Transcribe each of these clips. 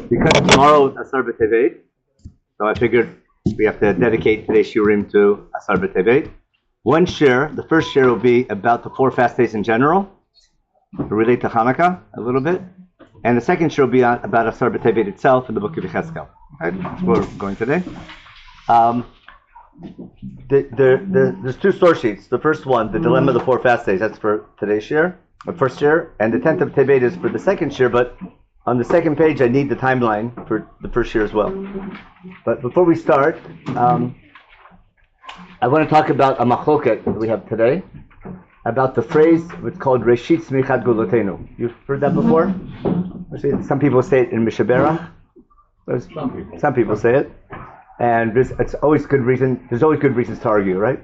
Because tomorrow is Asar B'Tevet, so I figured we have to dedicate today's shiurim to Asar B'Tevet. One shir, the first shir will be about the 4 fast days in general, to relate to Hanukkah a little bit, and the second shir will be about Asar B'Tevet itself in the book of Yechezkel. Right? That's where we're going today. There's 2 source sheets. The first one, the dilemma of the 4 fast days, that's for today's shir, the first shir, and the 10th of Tevet is for the second shir, but on the second page, I need the timeline for the first year as well. But before we start, I want to talk about a machloket that we have today, about the phrase it's called Reshit Smichat Gulotenu. You've heard that before? Some people say it in Mishabera. Some people say it. And it's always good reason. There's always good reasons to argue, right?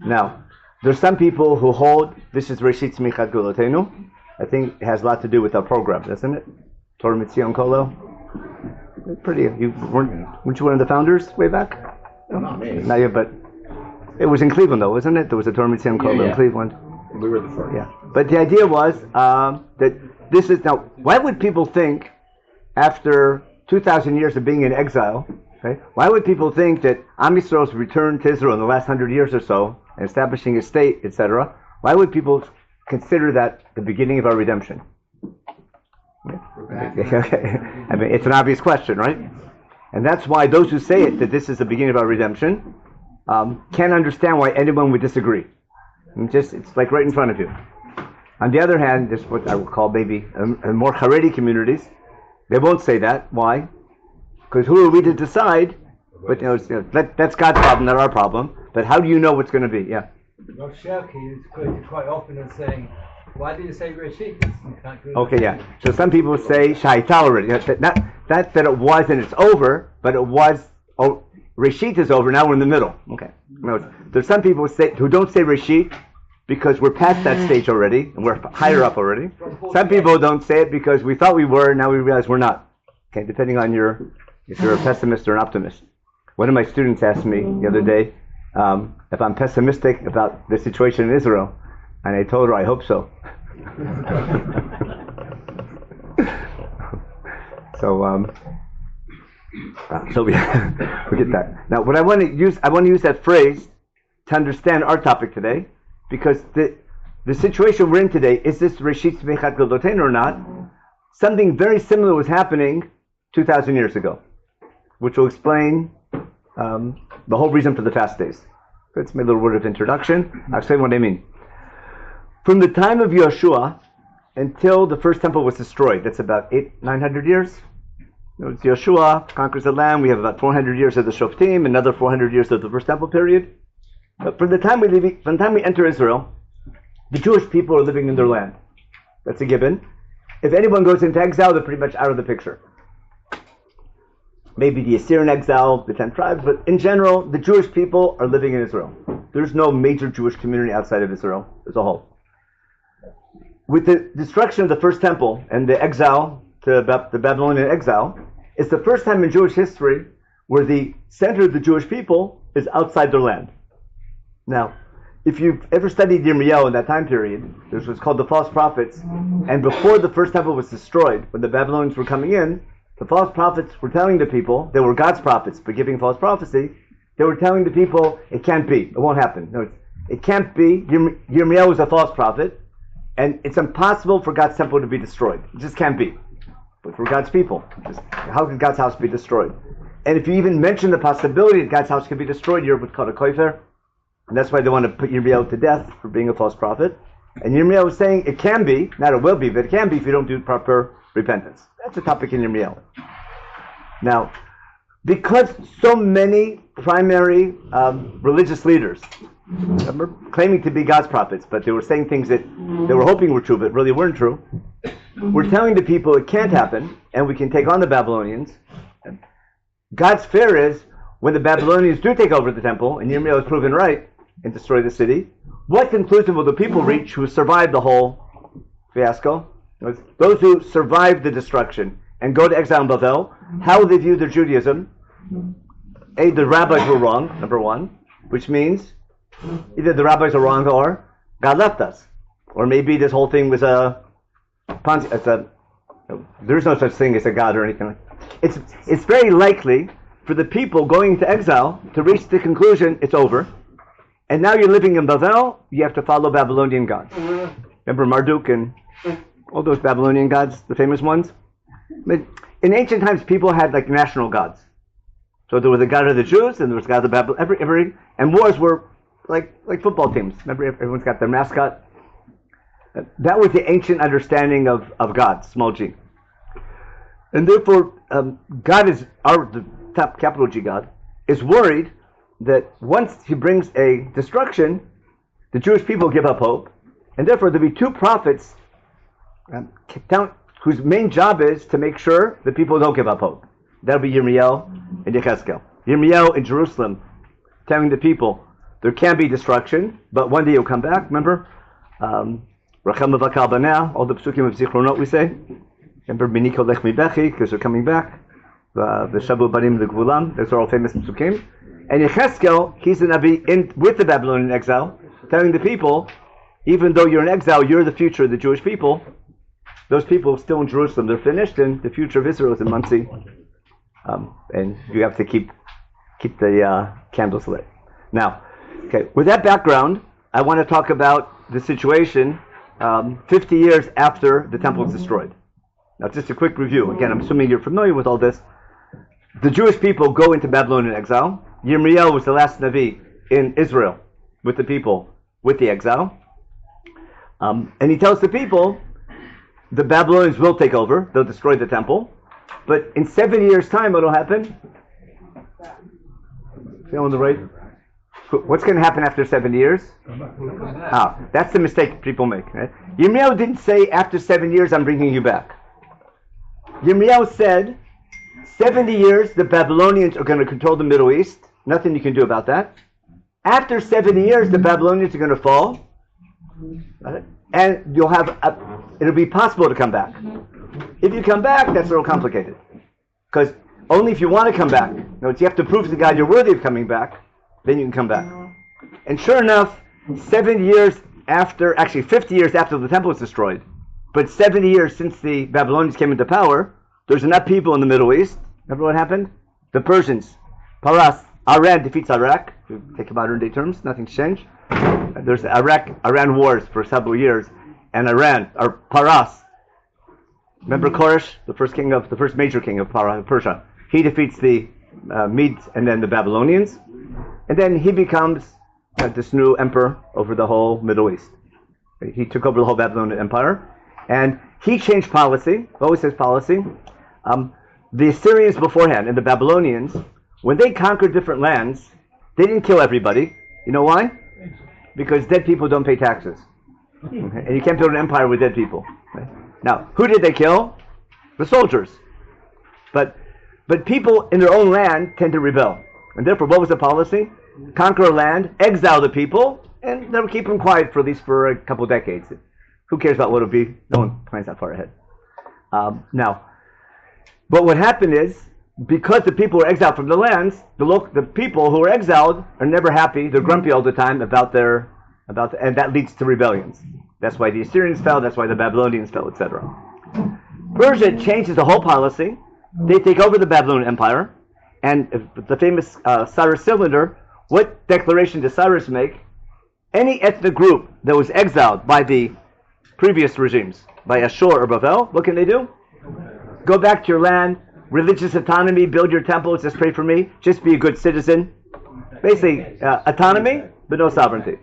Now, there's some people who hold this is Reshit Smichat Gulotenu. I think it has a lot to do with our program, doesn't it? Torah Mitzion Kolo. Pretty. Weren't you one of the founders way back? No, not me. Not yet, but it was in Cleveland, though, wasn't it? There was a Torah Mitzion Kolo in Cleveland. We were the first. Yeah, but the idea was that this is now. Why would people think, after 2,000 years of being in exile, okay? Why would people think that Am Yisrael's return to Israel in the last 100 years or so, and establishing a state, etc.? Why would people consider that the beginning of our redemption? Okay. I mean, it's an obvious question, right? And that's why those who say it, that this is the beginning of our redemption, can't understand why anyone would disagree. It's like right in front of you. On the other hand, there's what I would call maybe more Haredi communities. They won't say that. Why? Because who are we to decide? But that's God's problem, not our problem. But how do you know what's going to be? Yeah. Rav Sherky is quoted quite often as saying, "Why do you say Reshit?" Okay, yeah. So some people say Shaital already. Not that it was and it's over, but it was. Oh, Reshit is over. Now we're in the middle. Okay. No, there's some people who don't say Reshit because we're past that stage already and we're higher up already. Some people don't say it because we thought we were, now we realize we're not. Okay, depending on if you're a pessimist or an optimist. One of my students asked me the other day if I'm pessimistic about the situation in Israel, and I told her I hope so. So we get that. Now, what I want to use that phrase to understand our topic today, because the situation we're in today, is this Reshit Smichat Gulotenu or not? Something very similar was happening 2,000 years ago, which will explain the whole reason for the fast days. That's my little word of introduction. I'll explain what I mean. From the time of Yeshua until the first temple was destroyed, that's about 900 years. Yeshua conquers the land. We have about 400 years of the Shoftim, another 400 years of the first temple period. But from the time we enter Israel, the Jewish people are living in their land. That's a given. If anyone goes into exile, they're pretty much out of the picture. Maybe the Assyrian exile, the 10 tribes, but in general, the Jewish people are living in Israel. There's no major Jewish community outside of Israel as a whole. With the destruction of the first temple and the exile to the Babylonian exile, it's the first time in Jewish history where the center of the Jewish people is outside their land. Now, if you've ever studied Yirmiyahu in that time period, there's what's called the false prophets, and before the first temple was destroyed, when the Babylonians were coming in, the false prophets were telling the people, they were God's prophets, but giving false prophecy, they were telling the people, it can't be, it won't happen. No, it can't be. Yirmiyahu was a false prophet, and it's impossible for God's temple to be destroyed. It just can't be. But for God's people, how could God's house be destroyed? And if you even mention the possibility that God's house could be destroyed, you're what's called a kofer, and that's why they want to put Yirmiyahu to death for being a false prophet. And Yirmiyahu was saying, it can be, not it will be, but it can be if you don't do proper repentance. That's a topic in Yirmiyahu. Now, because so many primary religious leaders were claiming to be God's prophets, but they were saying things that they were hoping were true, but really weren't true, we're telling the people it can't happen, and we can take on the Babylonians. God's fear is, when the Babylonians do take over the temple, and Yirmiyahu is proven right, and destroy the city, what conclusion will the people reach who survived the whole fiasco? Those who survived the destruction and go to exile in Bavel, how will they view their Judaism? The rabbis were wrong, number one, which means either the rabbis are wrong or God left us. Or maybe this whole thing was there is no such thing as a God or anything like that. it's very likely for the people going into exile to reach the conclusion it's over, and now you're living in Bavel. You have to follow Babylonian gods. Remember Marduk and all those Babylonian gods, the famous ones. But in ancient times, people had like national gods. So there was the god of the Jews, and there was the god of the Babylon. And wars were like football teams. Remember, everyone's got their mascot. That was the ancient understanding of God, small g. And therefore, God is the top capital G God is worried that once he brings a destruction, the Jewish people give up hope, and therefore there'll be two prophets whose main job is to make sure that people don't give up hope. That'll be Yirmiyahu and Yechezkel. Yirmiyahu in Jerusalem, telling the people there can be destruction, but one day you'll come back. Remember, Rachel Mevakal Banah, all the psukim of Zichronot we say. Remember, Miniko Lech Mibechi, because they're coming back. The Shabu Banim, the Gvulam, those are all famous psukim. And Yechezkel, he's the Navi with the Babylonian exile, telling the people, even though you're in exile, you're the future of the Jewish people. Those people still in Jerusalem, they're finished, and the future of Israel is in Muncie. And you have to keep the candles lit. Now, okay, with that background, I want to talk about the situation 50 years after the temple is destroyed. Now, just a quick review. Again, I'm assuming you're familiar with all this. The Jewish people go into Babylonian exile. Yirmiyahu was the last Navi in Israel with the people, with the exile. And he tells the people, the Babylonians will take over. They'll destroy the temple. But in 70 years' time, what will happen? See on the right? What's going to happen after 70 years? That's the mistake people make. Right? Yirmiyahu didn't say, after 7 years, I'm bringing you back. Yirmiyahu said, 70 years, the Babylonians are going to control the Middle East. Nothing you can do about that. After 70 years, the Babylonians are going to fall. And it'll be possible to come back. If you come back, that's a little complicated. Because only if you want to come back. You have to prove to God you're worthy of coming back, then you can come back. And sure enough, 7 years after, actually 50 years after the temple was destroyed, but 70 years since the Babylonians came into power, there's enough people in the Middle East. Remember what happened? The Persians, Iran defeats Iraq. If you take modern day terms, nothing's changed. There's Iran wars for several years, and Paras. Remember Koresh, the first major king of Persia. He defeats the Medes and then the Babylonians, and then he becomes this new emperor over the whole Middle East. He took over the whole Babylonian Empire, and he changed policy. Always says policy. The Assyrians beforehand and the Babylonians, when they conquered different lands, they didn't kill everybody. You know why? Because dead people don't pay taxes. Okay? And you can't build an empire with dead people. Okay? Now, who did they kill? The soldiers. But people in their own land tend to rebel. And therefore, what was the policy? Conquer a land, exile the people, and they'll keep them quiet for at least for a couple decades. Who cares about what it'll be? No one plans that far ahead. But what happened is, because the people were exiled from the lands, the people who were exiled are never happy. They're grumpy all the time and that leads to rebellions. That's why the Assyrians fell. That's why the Babylonians fell, etc. Persia changes the whole policy. They take over the Babylonian Empire, and the famous Cyrus cylinder. What declaration does Cyrus make? Any ethnic group that was exiled by the previous regimes, by Ashur or Bavel, what can they do? Go back to your land. Religious autonomy, build your temples, just pray for me, just be a good citizen. Basically, autonomy, but no sovereignty.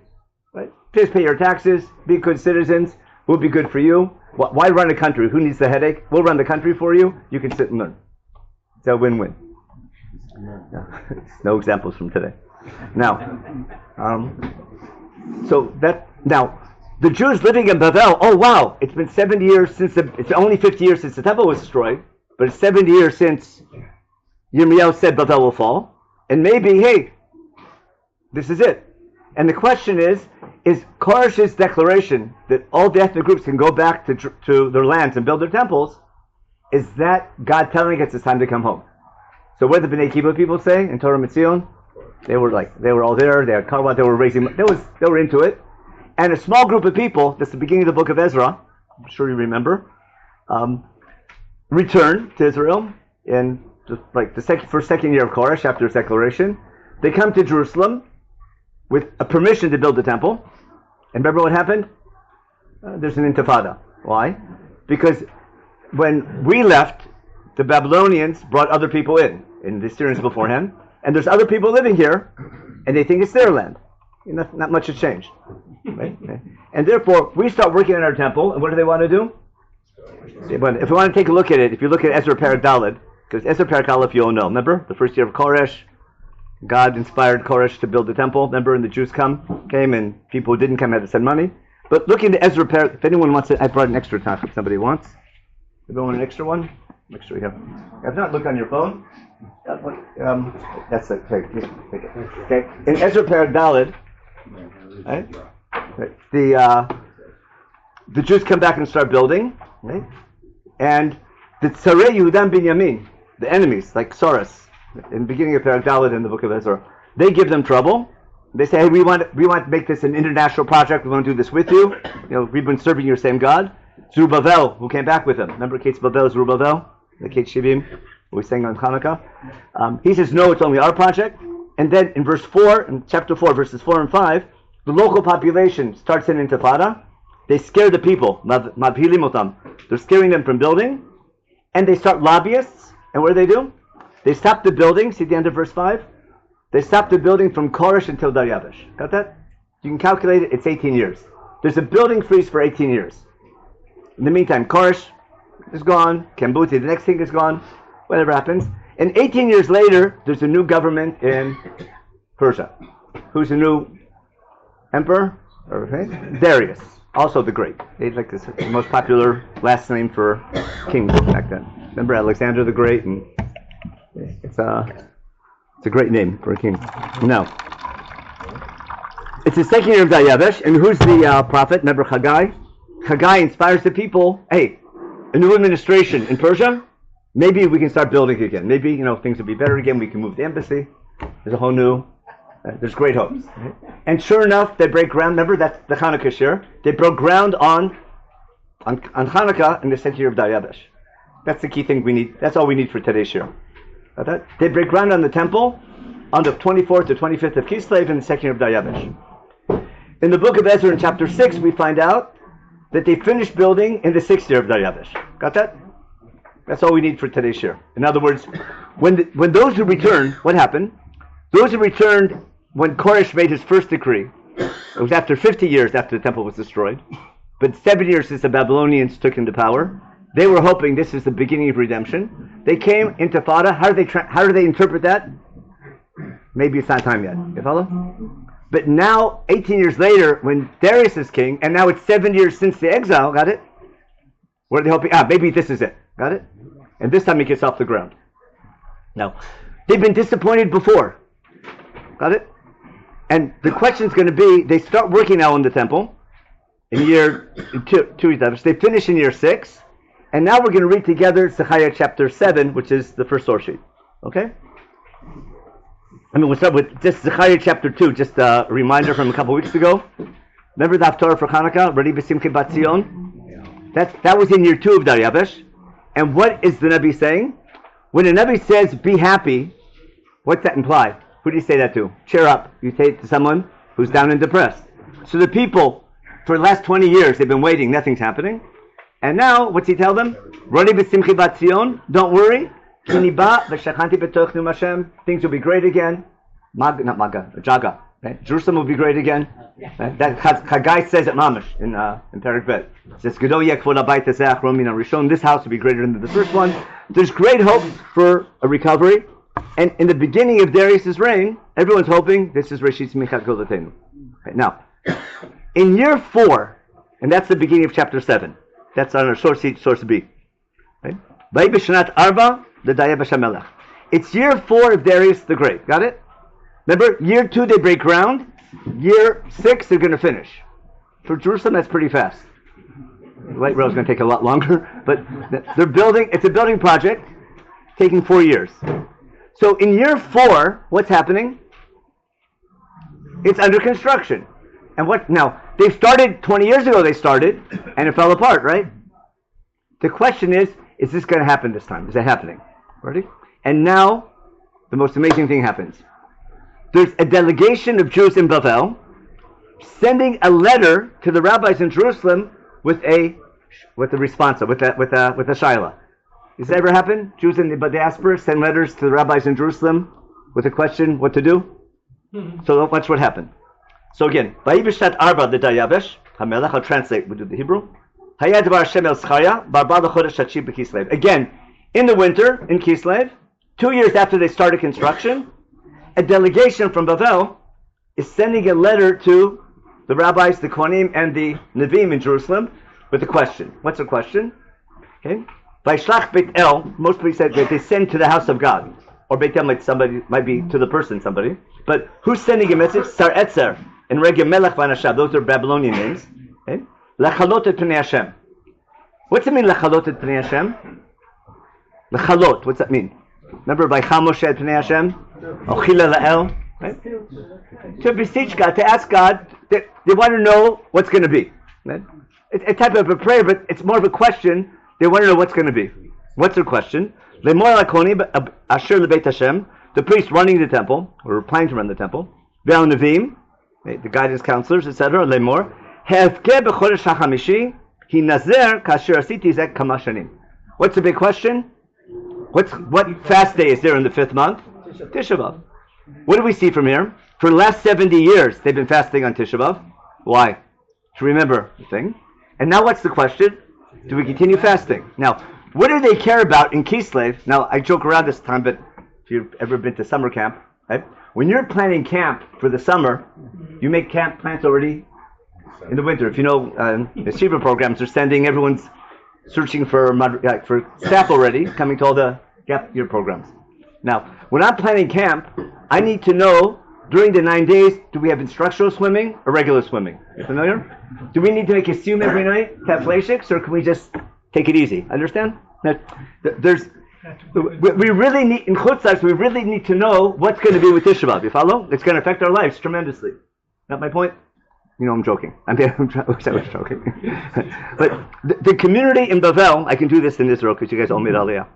Right? Just pay your taxes, be good citizens, we'll be good for you. Why run a country? Who needs the headache? We'll run the country for you, you can sit and learn. It's a win-win. No examples from today. Now, the Jews living in Bavel, oh wow, it's been 70 years it's only 50 years since the temple was destroyed. But it's 70 years since Yirmiyahu said Bavel will fall. And maybe, hey, this is it. And the question is Koresh's declaration that all the ethnic groups can go back to their lands and build their temples, is that God telling us it's time to come home? So what did the Bnei Kibbutz people say in Torah Mitzion? They were all there, they had Karbat, they were into it. And a small group of people, that's the beginning of the book of Ezra, I'm sure you remember, returned to Israel, in first, second year of Koresh after his declaration. They come to Jerusalem with a permission to build the temple. And remember what happened? There's an intifada. Why? Because when we left, the Babylonians brought other people in the Assyrians beforehand, and there's other people living here, and they think it's their land. Not much has changed. Right? Okay. And therefore, we start working on our temple, and what do they want to do? If we want to take a look at it, if you look at Ezra Perek Daled, because Ezra Perek Aleph you all know, remember? The first year of Koresh, God inspired Koresh to build the temple, remember? And the Jews came, and people who didn't come had to send money. But look into Ezra Perek, if anyone wants it, I brought an extra top if somebody wants. Everyone want an extra one? Make sure you have. If not, look on your phone. That's it. Take it. Okay. In Ezra Perek Daled, right? The Jews come back and start building, right? And the Tzarei Yehuda and Binyamin, the enemies, like Soros, in the beginning of Perek Daled in the book of Ezra, they give them trouble. They say, hey, we want to make this an international project. We want to do this with you. We've been serving your same God. Zerubbabel, who came back with him. Remember Kate Babel, Zerubbabel? The Kate Shivim, we sang on Hanukkah. He says, no, it's only our project. And then in verse 4, in chapter 4, verses 4 and 5, the local population starts an intifada. They scare the people. They're scaring them from building. And they start lobbyists. And what do? They stop the building. See the end of verse 5? They stop the building from Koresh until Daryavish. Got that? You can calculate it. It's 18 years. There's a building freeze for 18 years. In the meantime, Koresh is gone. Kembuti, the next thing is gone. Whatever happens. And 18 years later, there's a new government in Persia. Who's the new emperor? Okay. Darius. Also the Great. They had like the most popular last name for kings back then. Remember Alexander the Great? And it's a great name for a king. No. It's the second year of Daryavish, and who's the prophet? Remember Haggai? Haggai inspires the people, hey, a new administration in Persia, maybe we can start building again. Maybe, things will be better again. We can move the embassy. There's a whole new, there's great hopes. Right? And sure enough, they break ground. Remember, that's the Hanukkah shir. They broke ground on Hanukkah in the second year of Daryavish. That's the key thing we need. That's all we need for today's shir. They break ground on the temple on the 24th to 25th of Kislev in the second year of Daryavish. In the book of Ezra in chapter 6, we find out that they finished building in the 6th year of Daryavish. Got that? That's all we need for today's shir. In other words, when those who returned, what happened? Those who returned when Koresh made his first decree, it was after 50 years after the temple was destroyed, but 7 years since the Babylonians took into power. They were hoping this is the beginning of redemption. They came into Fada. How do they interpret that? Maybe it's not time yet. You follow? But now, 18 years later, when Darius is king, and now it's 7 years since the exile, got it? What are they hoping? Maybe this is it. Got it? And this time he gets off the ground. Now, they've been disappointed before. Got it? And the question's going to be, they start working now on the temple in year 2. They finish in year 6. And now we're going to read together Zechariah chapter 7, which is the first source sheet. Okay? We'll start with just Zechariah chapter 2, just a reminder from a couple weeks ago. Remember the Haftarah for Hanukkah? Ready b'simcha b'tzion? That was in year 2 of Daryavish. And what is the Nabi saying? When the Nabi says, be happy, what's that imply? Who do you say that to? Cheer up. You say it to someone who's down and depressed. So the people, for the last 20 years, they've been waiting. Nothing's happening. And now, what's he tell them? Roni b'simchi b'tzion. Don't worry. Kiniba v'shachanti b'tochnu Hashem. Things will be great again. Jaga. Right? Jerusalem will be great again. Right? That Haggai says at Mamish in Perek Bet. It says, Gedo yeh kvod habayit hazeh achron min harishon. This house will be greater than the first one. There's great hopes for a recovery. And in the beginning of Darius' reign, everyone's hoping this is Reshit Tzmichat Golatenu. Right, now, in year 4, and that's the beginning of chapter 7. That's on our source B. Right? B'shanat Arba, the Daryavish HaMelech. It's year 4 of Darius the Great. Got it? Remember, year 2 they break ground. Year 6 they're going to finish. For Jerusalem, that's pretty fast. The light rail is going to take a lot longer, but they're building. It's a building project taking 4 years. So in year 4, what's happening? It's under construction. And what now? They started 20 years ago. They started, and it fell apart, right? The question is this going to happen this time? Is it happening? Ready? And now, the most amazing thing happens. There's a delegation of Jews in Bavel sending a letter to the rabbis in Jerusalem with a responsa, with a shaila. Does that ever happen? Jews in the diaspora send letters to the rabbis in Jerusalem with a question, what to do? So watch what happened. So again, Vayibishat Arba the Dayavesh, Hamelech, I'll translate, we'll do the Hebrew. Hayad Bar Shem El Zechariah, Barba the Chodesh Hachi B'Kislev. Again, in the winter, in Kislev, 2 years after they started construction, a delegation from Bavel is sending a letter to the rabbis, the Kohanim, and the Nevi'im in Jerusalem with a question. What's the question? Okay. Vaishlach Beit El, most people said that they send to the house of God. Or Beit El might be to the person, somebody. But who's sending a message? Sar Etzer and Regem Melech Vanashab. Those are Babylonian names. Okay. Lachalot et Pnei Hashem. What's it mean, Lachalot et Pnei Hashem? Lachalot, what's that mean? Remember, Vaychal Moshe et Pnei Hashem? Ochila La'el? Right? To beseech God, to ask God, they want to know what's going to be. Right? It's a type of a prayer, but it's more of a question. They want to know what's going to be. What's their question? Lemor lakoni asher lebeit Hashem, the priest running the temple, or planning to run the temple. Ve'al nevim, the guidance counselors, etc. Lemor hefke b'chodesh hachamishi hi nazer kasher asiti zek kama shanim. What's the big question? What fast day is there in the 5th month? Tisha B'av. What do we see from here? For the last 70 years, they've been fasting on Tisha B'av. Why? To remember the thing. And now what's the question? Do we continue fasting? Now, what do they care about in Kislev? Now, I joke around this time, but if you've ever been to summer camp, right? When you're planning camp for the summer, you make camp plans already in the winter. If you know, the Shiva programs are sending, everyone's searching for staff already, coming to all the gap year programs. Now, when I'm planning camp, I need to know during the 9 days, do we have instructional swimming or regular swimming? You familiar? Do we need to make a swim every night to have flashiks, or can we just take it easy? Understand? We really need, in Chutzars, we really need to know what's going to be with Tisha B'Av. You follow? It's going to affect our lives tremendously. Not my point? You know I'm joking. I wish I was joking. But the community in Bavel, I can do this in Israel because you guys all made Aliyah.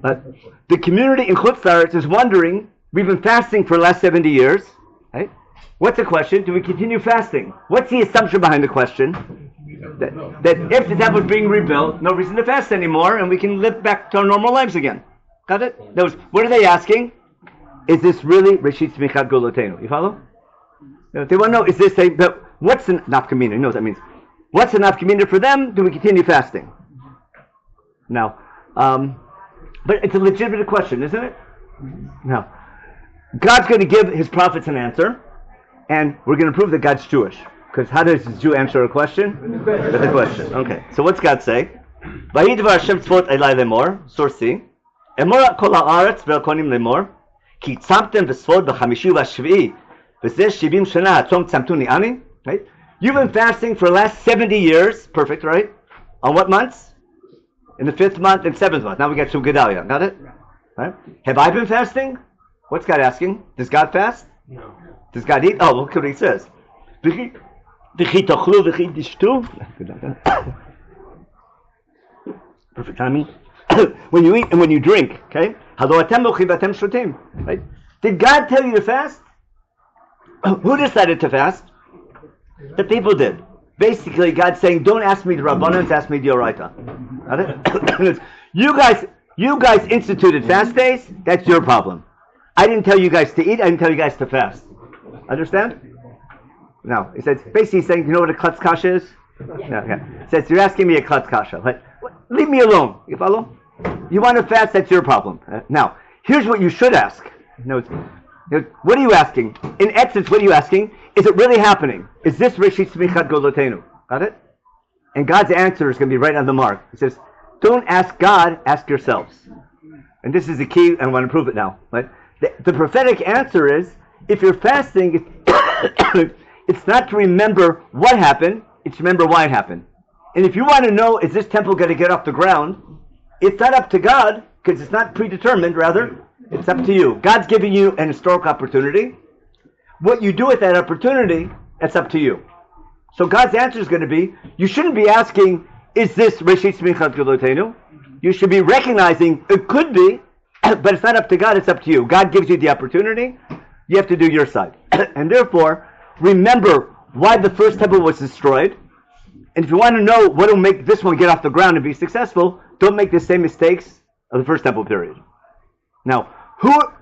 But the community in Chutzars is wondering, we've been fasting for the last 70 years, right? What's the question? Do we continue fasting? What's the assumption behind the question? That if the temple is being rebuilt, no reason to fast anymore, and we can live back to our normal lives again. Got it? What are they asking? Is this really Reshit Tzmichat Golotenu? You follow? They want to know, is this what's the nafkamina? You know what that means. What's the nafkamina for them? Do we continue fasting? Now, but it's a legitimate question, isn't it? Now, God's going to give his prophets an answer, and we're going to prove that God's Jewish. Because how does a Jew answer a question? With a question. Okay, so what's God say? Vayidvar Hashem tzvot elai lemor, source C. Emor kol haaretz ve'elkonim lemor, ki tzamtem v'svot b'chamishi v'ashvi'i, v'zeh shivim shana hatzom tzamtuni ani. Right? You've been fasting for the last 70 years. Perfect, right? On what months? In the 5th month and 7th month. Now we got to Gedalia. Got it? Right? Have I been fasting? What's God asking? Does God fast? No. Does God eat? Oh, look what he says. Perfect timing. When you eat and when you drink, okay? Right? Did God tell you to fast? Who decided to fast? The people did. Basically, God's saying, don't ask me the Rabbanans, ask me the Oraita. You guys instituted fast days, that's your problem. I didn't tell you guys to eat, I didn't tell you guys to fast. Understand? Now, it says, basically saying, you know what a klutz kasha is? Yeah. It says, you're asking me a klutz kasha. Like, leave me alone. You follow? You want to fast, that's your problem. Now, here's what you should ask. What are you asking? In essence, what are you asking? Is it really happening? Is this Reshit Tzmichat Golotenu? Got it? And God's answer is going to be right on the mark. He says, don't ask God, ask yourselves. And this is the key, and I want to prove it now. Right? The prophetic answer is, if you're fasting, it's not to remember what happened, it's to remember why it happened. And if you want to know, is this temple going to get off the ground? It's not up to God, because it's not predetermined, rather. It's up to you. God's giving you an historic opportunity. What you do with that opportunity, that's up to you. So God's answer is going to be, you shouldn't be asking, is this Reshit Tzmichat Golotenu? You should be recognizing it could be, But it's not up to God, it's up to you. God gives you the opportunity, you have to do your side. And therefore, remember why the first temple was destroyed. And if you want to know what will make this one get off the ground and be successful, don't make the same mistakes of the first temple period. Now, who are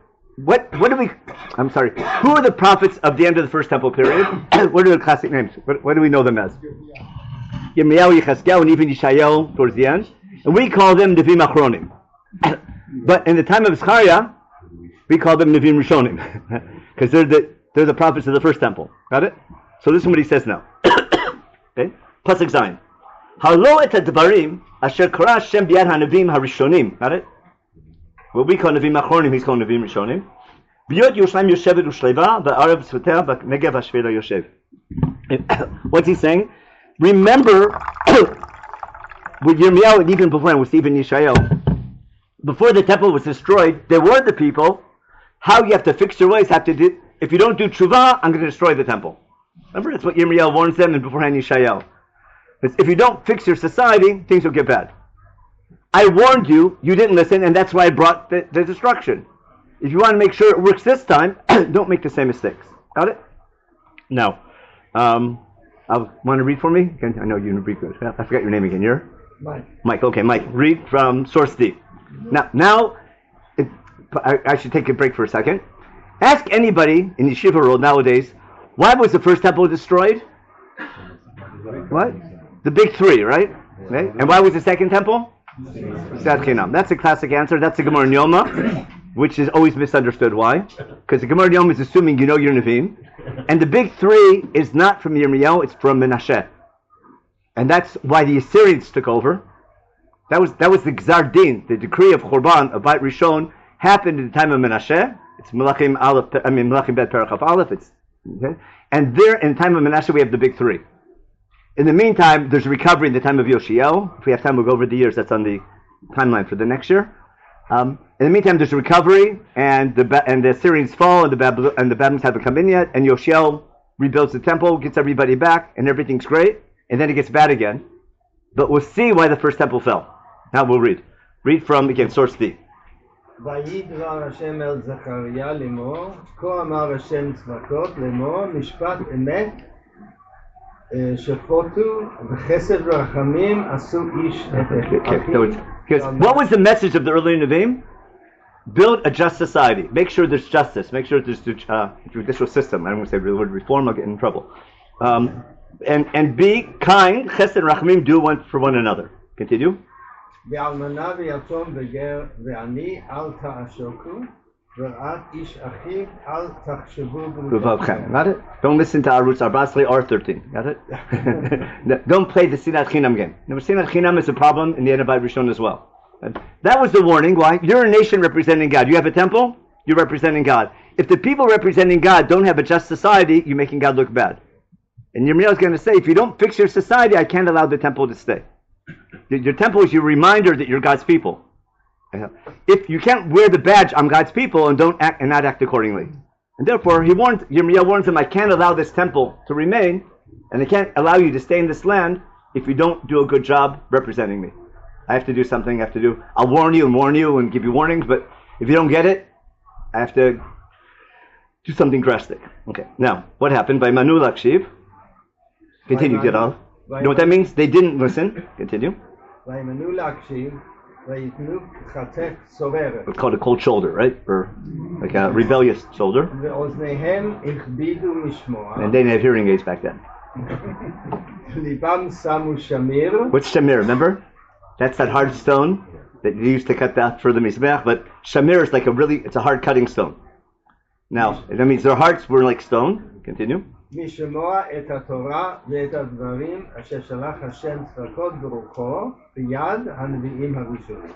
the prophets of the end of the first temple period? What are the classic names? What do we know them as? Yirmiyahu, Yechezkel, and even Yeshayahu towards the end. And we call them Nevim Achronim. But in the time of Zechariah, we call them Nevim Rishonim. Because they're the prophets of the first temple. Got it? So this is what he says now. Okay? Pasuk Zayin. Halo et advarim asher kara Hashem biyad hanavim harishonim. Got it? What we call Nevim Achronim, he's called Nevim Rishonim. B'yod Yerushalayim yoshevet ushleva v'arav tzvoteh v'negev hashvela yoshev. What's he saying? Remember, with Yirmiyahu and even before, with even Yeshayahu, before the temple was destroyed, there were the people, how you have to fix your ways, have to do, if you don't do tshuva, I'm going to destroy the temple. Remember, that's what Yirmiyahu warns them, and beforehand Yeshayahu. If you don't fix your society, things will get bad. I warned you, you didn't listen, and that's why I brought the destruction. If you want to make sure it works this time, don't make the same mistakes. Got it? Now, I want to read for me? I know you read good. I forgot your name again. You're? Mike. Okay, Mike. Read from Source D. Now, I should take a break for a second. Ask anybody in Yeshiva world nowadays, why was the first temple destroyed? What? The big three, right? Okay. And why was the second temple? That's a classic answer. That's the Gemara in Yoma, which is always misunderstood. Why? Because the Gemara in Yoma is assuming you know your Nevi'im. And the big three is not from Yirmiyahu, it's from Menashe. And that's why the Assyrians took over. That was the Gzar Din, the decree of Churban, of Beit Rishon, happened in the time of Menashe. It's Melachim Bet Perachaf Aleph. Okay? And there, in the time of Menashe, we have the big three. In the meantime, there's a recovery in the time of Yoshiel. If we have time, we'll go over the years. That's on the timeline for the next year. In the meantime, there's a recovery, and the Assyrians fall, and the Babylonians haven't come in yet, and Yoshiel rebuilds the temple, gets everybody back, and everything's great, and then it gets bad again. But we'll see why the first temple fell. Now we'll read. Read from, again, source D. וידבר השם אל זכריה לאמור, כה אמר השם צבאות לאמור, משפט אמת שפוטו וחסד ורחמים עשו איש את אחיו. What was the message of the early Nevi'im? Build a just society. Make sure there's justice. Make sure there's a judicial system. I don't want to say the word reform, I'll get in trouble. And be kind, chesed and rachamim, do one for one another. Continue. באלמנה ויתום וגר ועני אל תעשוקו ורעת איש אחיו אל תחשבו בלבבכם. Got it? Don't listen to our roots, our Basli R13. Got it? Don't play the Sinat Chinam game. Now, Sinat Chinam is a problem in the Enabite Rishon as well. That was the warning. Why? You're a nation representing God. You have a temple, you're representing God. If the people representing God don't have a just society, you're making God look bad. And Yirmiyahu is going to say, if you don't fix your society, I can't allow the temple to stay. Your temple is your reminder that you're God's people. If you can't wear the badge, I'm God's people, and not act accordingly. And therefore, Yirmiyahu warns him, I can't allow this temple to remain, and I can't allow you to stay in this land if you don't do a good job representing me. I have to do something, I'll warn you and give you warnings, but if you don't get it, I have to do something drastic. Okay, now, what happened? By Manu Lakshiv. Continue, Gidal. You know what that means? They didn't listen. Continue. It's called a cold shoulder, right? Or like a rebellious shoulder. And they didn't have hearing aids back then. What's shamir? Remember? That's that hard stone that you used to cut that for the mizbeach. But shamir is like it's a hard cutting stone. Now, that means their hearts were like stone. Continue. משמוע את התורה ואת הדברים אשר שלח השם צבאות ברוחו ביד הנביאים הראשונים.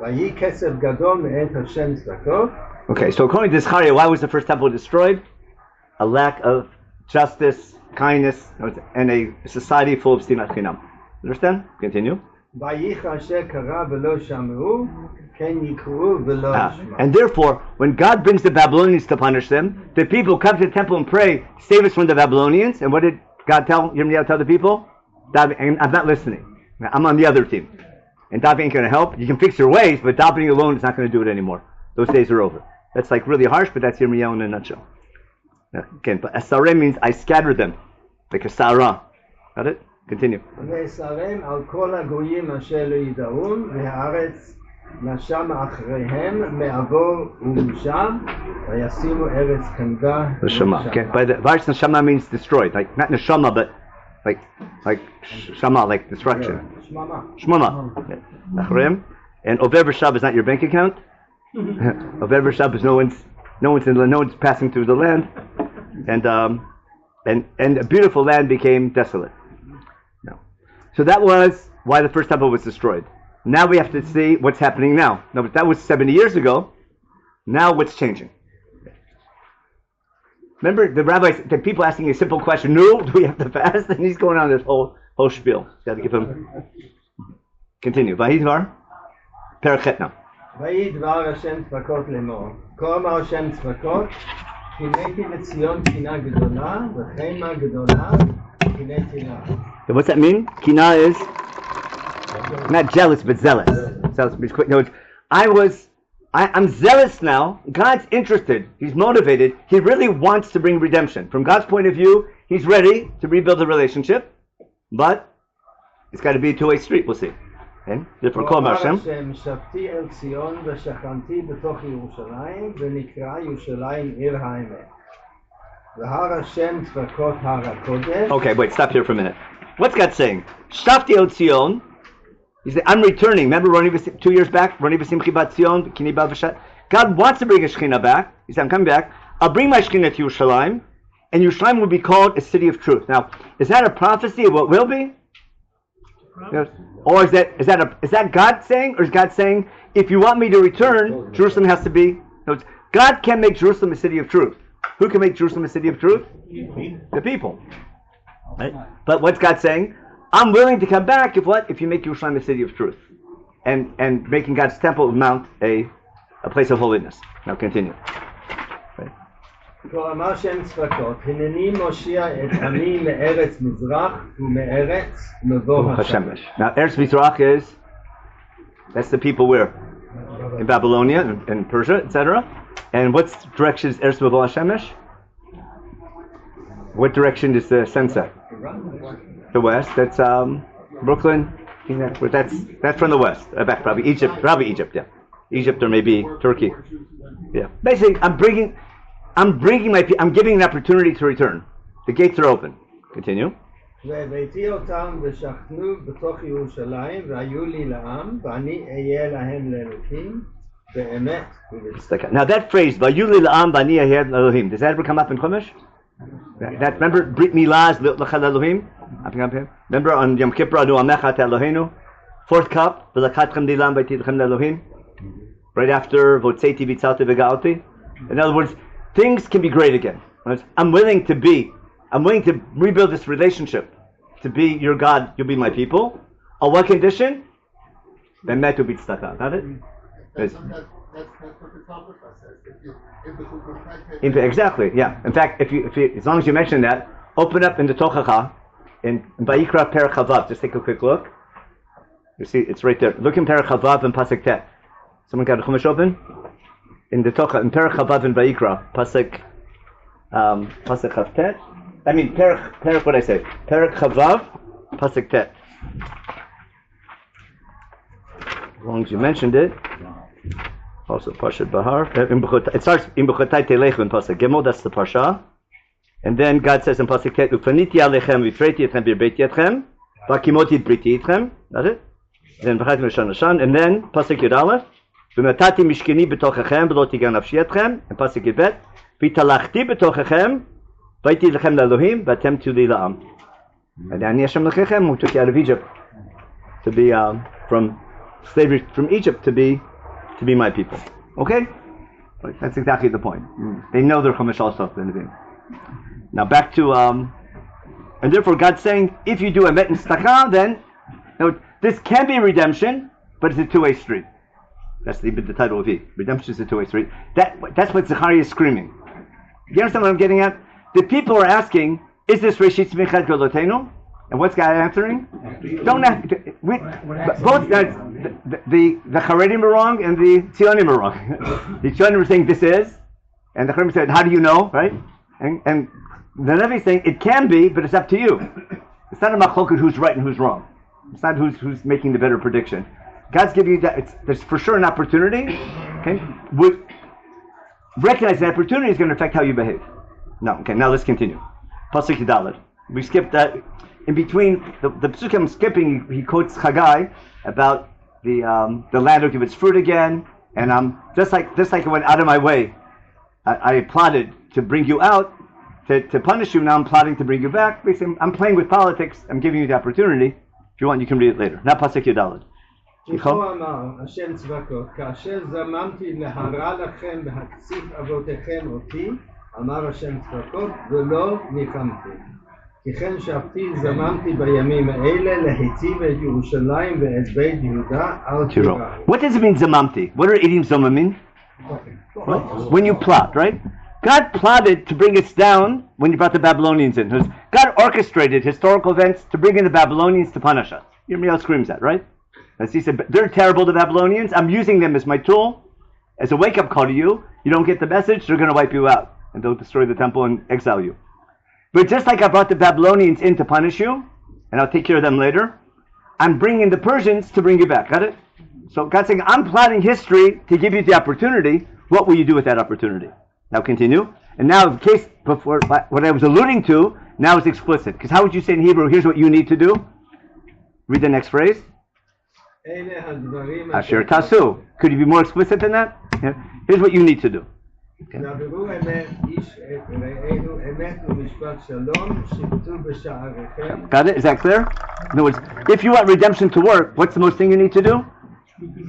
ויהי כסף גדול מאת השם צבאות. Okay, so according to Zechariah, why was the first temple destroyed? A lack of justice, kindness, and a society full of sinat chinam. Understand? Continue. And therefore, when God brings the Babylonians to punish them, the people come to the temple and pray, save us from the Babylonians. And what did God tell Yirmiyahu tell the people? I'm not listening. I'm on the other team. and davening ain't going to help. You can fix your ways, but davening alone is not going to do it anymore. Those days are over. That's like really harsh, but that's Yirmiyahu in a nutshell. Again, but asareh means I scattered them, like a sarah. Got it? Continue. ואסרם על כל הגויים אשר לא ידעון, והארץ נשם אחריהם מעבור ומשם, וישימו ארץ כנדה. Neshama. Okay. By the Vars neshama means destroyed, like not neshama, but like shama, like destruction. Shmama. Achreim. And Over V'Shab is not your bank account. Over V'Shab is no one's passing through the land, and a beautiful land became desolate. No. So that was why the first temple was destroyed. Now we have to see what's happening now. No, but that was 70 years ago. Now what's changing? Remember the people asking a simple question, no, do we have to fast? And he's going on this whole spiel. Got to give him. Continue. Vayidvar. Perachet now. וידבר השם צבקות לאמור, כה אמר השם צבקות, קינאתי לציון קינה גדולה, וחמה גדולה, קינאתי לה. What's that mean? Kina is not jealous, but zealous. No, I'm zealous now. God's interested. He's motivated. He really wants to bring redemption. From God's point of view, He's ready to rebuild the relationship, but it's got to be a two-way street. We'll see. Okay? Therefore, call Hashem. שבתי אל ציון ושכנתי בתוך ירושלים, ונקרא ירושלים עיר האמת. והר השם צבקות הר הקודש. Okay, wait, stop here for a minute. What's God saying? Shavti el Tzion. He said, I'm returning. Remember 2 years back? God wants to bring a Shekhinah back. He said, I'm coming back. I'll bring my Shekhinah to Yerushalayim, and Yerushalayim will be called a city of truth. Now, is that a prophecy of what will be? Or is that God saying? Or is God saying, if you want me to return, Jerusalem has to be... No, God can make Jerusalem a city of truth. Who can make Jerusalem a city of truth? The people. Right? But what's God saying? I'm willing to come back if you make Yerushalayim a city of truth. And making God's temple mount a place of holiness. Now continue. Right? כה אמר שם צבקות, הנני מושיע את עמי מארץ מזרח ומארץ מבוא השמש. Now Eretz Mizrach that's the people where? In Babylonia and Persia, etc. And what direction is Eretz Mevah Hashemesh? What direction is the sunset? The west. That's Brooklyn. That's from the west. Back probably Egypt. Yeah. Egypt or maybe Turkey. Yeah. Basically, I'm giving an opportunity to return. The gates are open. Continue. והבאתי אותם ושכנו בתוך ירושלים והיו לי לעם ואני אהיה להם לאלוהים באמת. Now that phrase, והיו לי לעם ואני אהיה לאלוהים, does that ever come up in Chumash? Remember Brit Milah is l'chad Elohim? Remember on Yom Kippur anu amecha et Eloheinu? Fourth cup, v'lakatchem dilam v'tidchem le'Elohim. Right after v'otzeiti v'tzalti v'ga'alti. In other words, things can be great again. I'm willing to rebuild this relationship. To be your God, you'll be my people. On what condition? Then that will be tzedakah. Got it? That's what the Talmud says. Exactly, yeah. In fact, if you, as long as you mention that, open up in the Tochacha, in Vayikra Perek Chavav. Just take a quick look. You see, it's right there. Look in Perek Chavav and Pasuk Tet. Someone got a Chumash open? In the Tocha, in Perek Chavav and Vayikra, Pasuk Chav Tet. I mean, Perek, what I say? Perek Chavav, Pasuk Tet. As long as you mentioned it. Also, Parshat Bahar. It starts in B'chotai Telechu in Pasuk Gimel. That's the Parsha. And then God says in Pasuk Tet, Ufaniti alechem v'freiti etchem v'irbeiti etchem v'akimoti briti etchem. That's it. Then V'chaytim Rishon Hashan. And then Pasuk Yud Aleph, V'matati mishkini b'tochachem v'lo tigan nafshi etchem. And Pasuk Yud Bet, V'talachti b'tochachem v'aiti lechem la'Elohim v'atem tu li la'am. And Ani Hashem lechem, who took you out of Egypt to be from slavery from Egypt to be my people. Okay? That's exactly the point. They know their Chumash also. Now back to and therefore God's saying, if you do emet and tzedakah, then this can be redemption, but it's a two-way street. That's the title of it. Redemption is a two-way street. That's what Zechariah is screaming. You understand what I'm getting at? The people are asking, is this Reshit Tzmichat Golotenu? And what's God answering? Don't have to, both sides, the Haredim are wrong and the Tzionim are wrong. The Tzionim are saying this is, and the Haredim said, how do you know, right? And the Navi is saying it can be, but it's up to you. It's not a machloket who's right and who's wrong. It's not who's making the better prediction. God's giving you that. There's for sure an opportunity. Okay, recognize that opportunity is going to affect how you behave. No, okay. Now let's continue. Pasuk Yudaled. We skipped that. In between the psukim I'm skipping, he quotes Chagai about the land will give its fruit again, and just like I went out of my way, I plotted to bring you out, to punish you. Now I'm plotting to bring you back. Basically, I'm playing with politics. I'm giving you the opportunity. If you want, you can read it later. Now Pasuk Yudaled. וכה אמר השם צבקות, כאשר זממתי להרע לכם בהקציף אבותיכם אותי, אמר השם צבקות, ולא ניחמתי. כי כן שבתי זממתי בימים האלה להציב את ירושלים ואת בית יהודה על טירה. What does it mean zamamti? What are idim zamamim? When you plot, right? God plotted to bring us down when you brought the Babylonians in. God orchestrated historical events to bring in the Babylonians to punish us. Yirmiyahu screams that, right? As he said, they're terrible, the Babylonians. I'm using them as my tool, as a wake-up call to you. You don't get the message, they're going to wipe you out. And they'll destroy the temple and exile you. But just like I brought the Babylonians in to punish you, and I'll take care of them later, I'm bringing the Persians to bring you back. Got it? So God's saying, I'm plotting history to give you the opportunity. What will you do with that opportunity? Now continue. And now, in case before what I was alluding to, now is explicit. Because how would you say in Hebrew, here's what you need to do? Read the next phrase. Asher tasu. Could you be more explicit than that? Yeah. Here's what you need to do. Okay. Got it? Is that clear? In other words, if you want redemption to work, what's the most thing you need to do?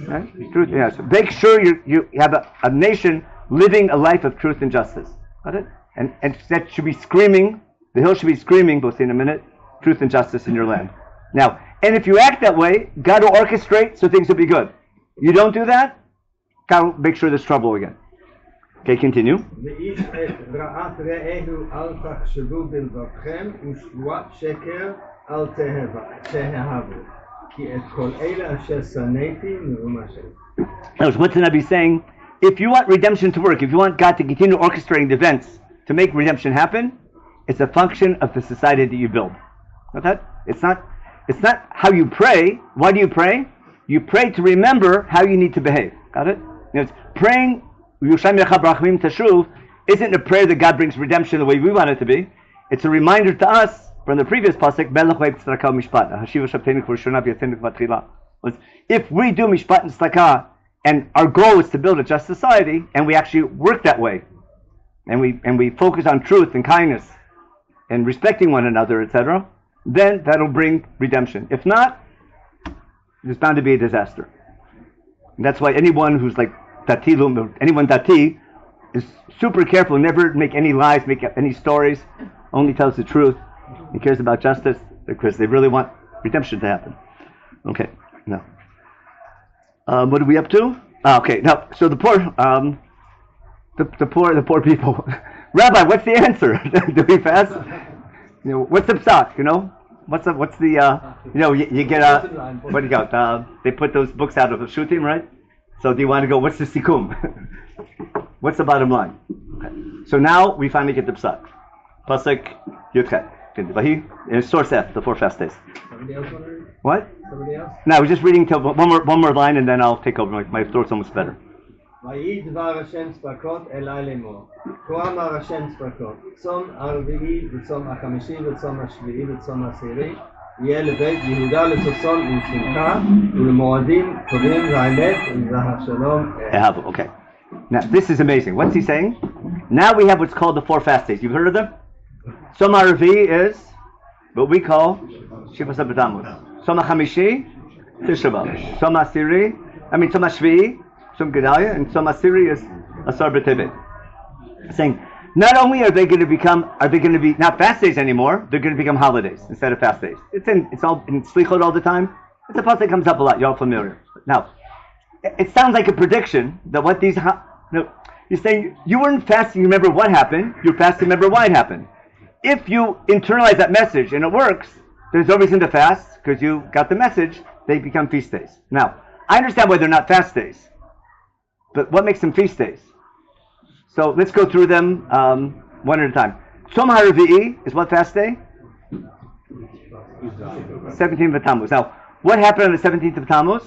Right? Truth. Yeah. So make sure you have a nation living a life of truth and justice. Got it? And that should be screaming. The hill should be screaming. We'll see in a minute. Truth and justice in your land. Now. And if you act that way, God will orchestrate so things will be good. You don't do that, God will make sure there's trouble again. Okay, continue. Notice what's the Nabi saying? If you want redemption to work, if you want God to continue orchestrating the events to make redemption happen, it's a function of the society that you build. Got that? It's not how you pray. Why do you pray? You pray to remember how you need to behave. Got it? It's praying isn't a prayer that God brings redemption the way we want it to be. It's a reminder to us from the previous pasuk. If we do mishpat and tzedakah, and our goal is to build a just society, and we actually work that way, and we focus on truth and kindness, and respecting one another, etc., then that'll bring redemption. If not, there's bound to be a disaster. And that's why anyone who's like anyone dati is super careful, never make any lies, make any stories, only tells the truth, and cares about justice because they really want redemption to happen. Okay, now, what are we up to? Okay, now, so the poor people. Rabbi, what's the answer? Do we fast? What's the psak? What's the you get what do you got? They put those books out of the shutim, right? So do you want to go? What's the sikum? What's the bottom line? Okay. So now we finally get the psak. Pasuk Yudchet. Source F, the 4 fast days. Somebody else want to read? What? Somebody else? No, we're just reading till one more line, and then I'll take over. My throat's almost better. ויהי דבר השם צבקות אלי לאמור. כה אמר השם צבקות, צום הרביעי וצום החמישי וצום השביעי וצום העשירי יהיה לבית יהודה לששון ולשמחה ולמועדים טובים והאמת והשלום. Okay. Now this is amazing. What's he saying? Now we have what's called the 4 fast days. You've heard of them? Tzom HaRavi is what we call Shiva Sabbat Tammuz. Tzom HaChamishi, Tisha B'Av. Tzom HaShvi'i, Tzom Gedalia, and Tzom HaSiri is Asar B'Tevet. Saying, not only are they going to be not fast days anymore, they're going to become holidays instead of fast days. It's all in Slichot all the time. It's a part that comes up a lot. You're all familiar. Now, it sounds like a prediction that what these. You're saying you weren't fasting. You remember what happened. You're fasting. Remember why it happened. If you internalize that message and it works, there's no reason to fast because you got the message. They become feast days. Now, I understand why they're not fast days, but what makes them feast days? So let's go through them one at a time. Tzom HaRevi'i is what fast day? 17th of Tammuz. Now, what happened on the 17th of Tammuz?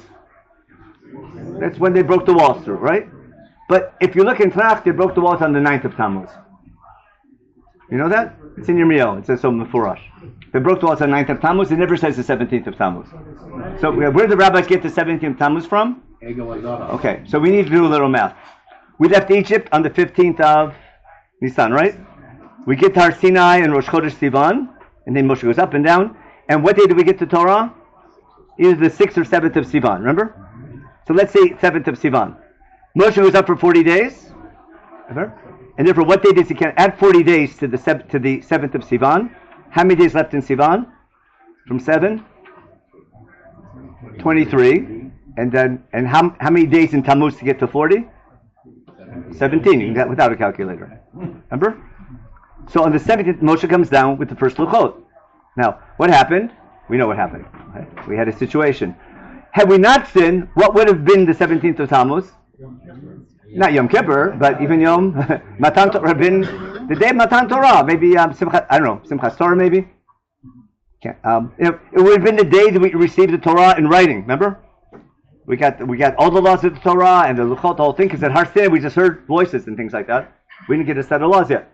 That's when they broke the walls through, right? But if you look in Tanakh, they broke the walls on the 9th of Tammuz. You know that? It's in your meal. It says so Mefurash. They broke the walls on the 9th of Tammuz. It never says the 17th of Tammuz. So where do the rabbis get the 17th of Tammuz from? Okay, so we need to do a little math. We left Egypt on the 15th of Nisan, right? We get to Har Sinai and Rosh Chodesh Sivan, and then Moshe goes up and down. And what day do we get to Torah? Either the 6th or 7th of Sivan, remember? So let's say 7th of Sivan. Moshe goes up for 40 days. Remember? And therefore, what day does he count? Add 40 days to the 7th of Sivan. How many days left in Sivan? From 7? 23. And how many days in Tammuz to get to 40? 17. You can get that without a calculator. Remember? So on the 17th, Moshe comes down with the first Luchot. Now, what happened? We know what happened. Right? We had a situation. Had we not sinned, what would have been the 17th of Tammuz? Not Yom Kippur, but even Yom Matan Torah, been the day of Matan Torah. Maybe Simchat, I don't know, Simchas Torah maybe. It would have been the day that we received the Torah in writing. Remember? We got all the laws of the Torah and the Luchot, the whole thing. Because at Har Sinai we just heard voices and things like that. We didn't get a set of laws yet.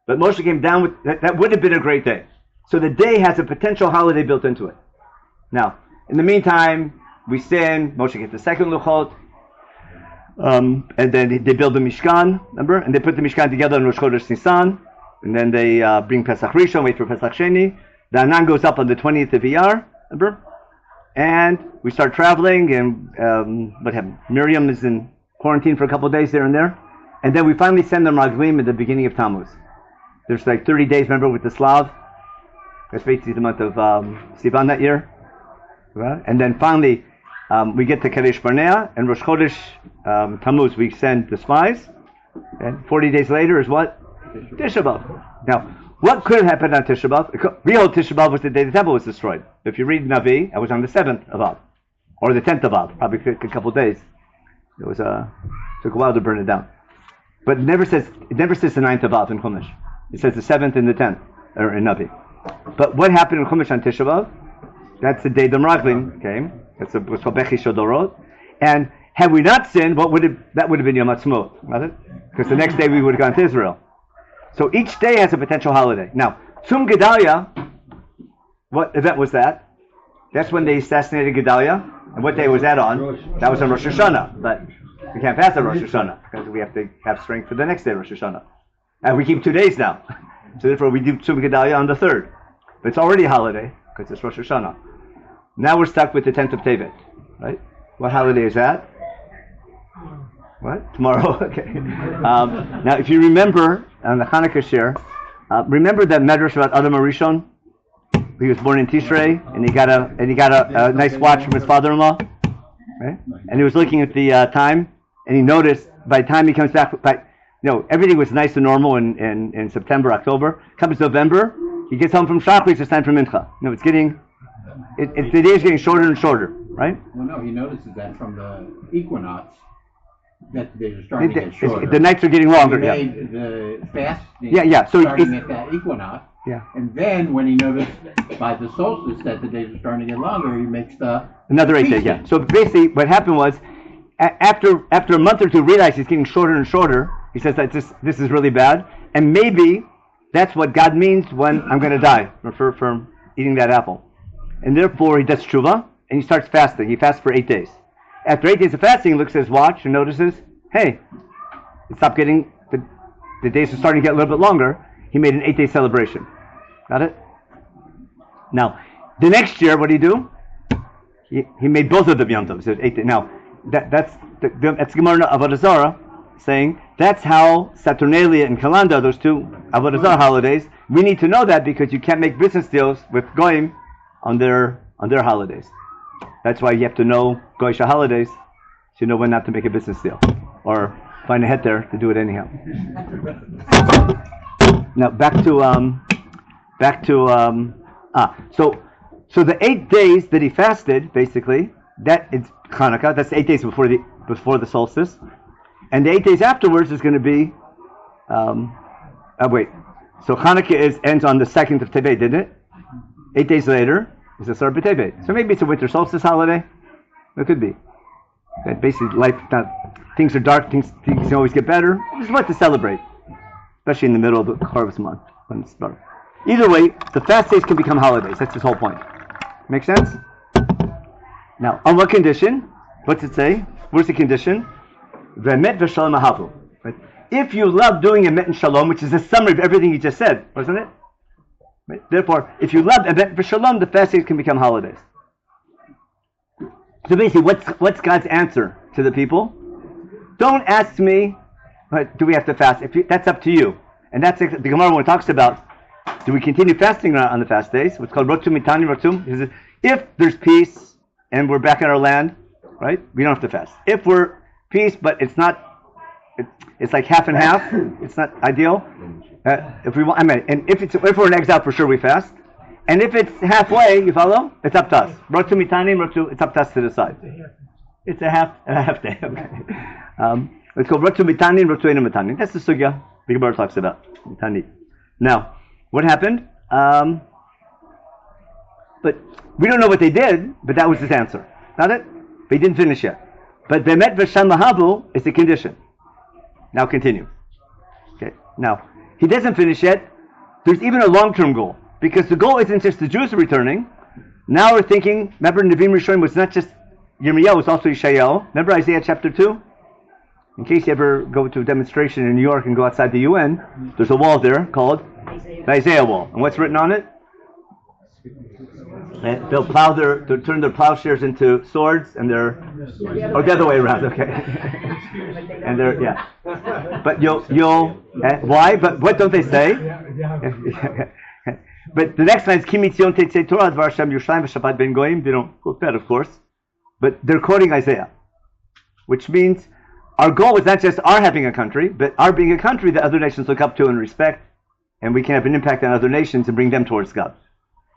But Moshe came down with that would have been a great day. So the day has a potential holiday built into it. Now, in the meantime, we sin. Moshe gets the second Luchot. And then they build the Mishkan, remember? And they put the Mishkan together in Rosh Chodesh Nisan. And then they bring Pesach Rishon, wait for Pesach Sheni. The Anan goes up on the 20th of Iyar, remember? And we start traveling, and what happened? Miriam is in quarantine for a couple of days there and there. And then we finally send them Raglim at the beginning of Tammuz. There's like 30 days, remember, with the Slav? That's basically the month of Sivan that year. Right? And then finally, we get to Kadesh Barnea, and Rosh Chodesh Tammuz, we send the spies. And 40 days later is what? Tisha B'Av. Now, what could have happened on Tisha B'Av? Real Tisha B'Av was the day the temple was destroyed. If you read Navi, I was on the 7th of Av, or the 10th of Av, probably a couple of days. It was took a while to burn it down. But it never says the 9th of Av in Chumash. It says the 7th and the 10th, or in Navi. But what happened in Chumash on Tisha B'Av? That's the day the Meraglim came. That's what's called Bechi Shodorot. And had we not sinned, that would have been Yom Ha'atzmaut, right? Because the next day we would have gone to Israel. So each day has a potential holiday. Now, Tzum Gedalia, what event was that? That's when they assassinated Gedalia. And what day was that on? That was on Rosh Hashanah. But we can't fast on Rosh Hashanah because we have to have strength for the next day, Rosh Hashanah. And we keep 2 days now. So therefore we do Tzum Gedalia on the 3rd. But it's already a holiday because it's Rosh Hashanah. Now we're stuck with the 10th of Tevet, right? What holiday is that? What? Tomorrow? Okay. Now, if you remember on the Hanukkah share, remember that medrash about Adam HaRishon? He was born in Tishrei, and he got a nice watch from his father-in-law, right? And he was looking at the time, and he noticed by the time he comes back, everything was nice and normal in September, October. Comes November, he gets home from Shachris, it's time for Mincha. It's getting. The day is getting shorter and shorter, right? Well, no, he notices that from the equinox that the days are starting to get shorter. The nights are getting longer. He made the fast So starting at that equinox. Yeah. And then when he noticed by the solstice that the days are starting to get longer, he makes another 8 days. Yeah. So basically, what happened was after a month or two, realized he's getting shorter and shorter. He says that this is really bad, and maybe that's what God means when I'm going to die from eating that apple. And therefore, he does tshuva, and he starts fasting. He fasts for 8 days. After 8 days of fasting, he looks at his watch and notices, hey, it stopped getting, the days are starting to get a little bit longer. He made an 8-day celebration. Got it? Now, the next year, what did he do? He made both of them Yom Tov. So 8 days. Now, that's Gemara Avodah Zarah saying, that's how Saturnalia and Kalanda, those two Avodah Zarah holidays, we need to know that because you can't make business deals with Goyim on their holidays. That's why you have to know Goyish holidays, so you know when not to make a business deal, or find a heter to do it anyhow. Now back to So the 8 days that he fasted, basically, that is Hanukkah. That's 8 days before the solstice, and the 8 days afterwards is going to be. So Hanukkah ends on the 2nd of Tevet, didn't it? 8 days later is the start of Tevet. So maybe it's a winter solstice holiday. It could be. That basically things are dark. Things can always get better. It's what to celebrate, especially in the middle of the harvest month when it's dark. Either way, the fast days can become holidays. That's his whole point. Make sense? Now, on what condition? What's it say? Where's the condition? V'emet v'shalom ahavu. Right? If you love doing emet and shalom, which is a summary of everything you just said, wasn't it? Right? Therefore, if you love emet v'shalom, the fast days can become holidays. So basically, what's God's answer to the people? Don't ask me, do we have to fast? That's up to you. And that's the Gemara when it talks about, do we continue fasting or not on the fast days? What's called rotum mitani rotum. If there's peace and we're back in our land, right? We don't have to fast. If we're peace, but it's not, it's like half and half. It's not ideal. If we want, and if we're in exile, for sure we fast. And if it's halfway, you follow? It's up to us. Rotum mitani rotum. It's up to us to decide. It's a half day. Okay. It's called rotum mitani rotum mitani. That's the sugya the Gemara talks about. Mitani. Now, what happened? But we don't know what they did, but that was his answer. Got it? But he didn't finish yet. But Bemet V'Sham Mahavu is the condition. Now continue. Okay. Now, he doesn't finish yet. There's even a long-term goal. Because the goal isn't just the Jews returning. Now we're thinking, remember Nevi'im Rishonim was not just Yirmiyahu, it was also Yeshayahu. Remember Isaiah chapter 2? In case you ever go to a demonstration in New York and go outside the UN, there's a wall there called the Isaiah Wall. And what's written on it? And they'll turn their plowshares into swords, and or the other way around, okay. And but why? But what don't they say? But the next line is Ki mitzion tetzei Torah dvar Hashem Yerushalayim v'Shabbat ben Goyim. They don't quote that, of course, but they're quoting Isaiah, which means our goal is not just our having a country, but our being a country that other nations look up to and respect, and we can have an impact on other nations and bring them towards God.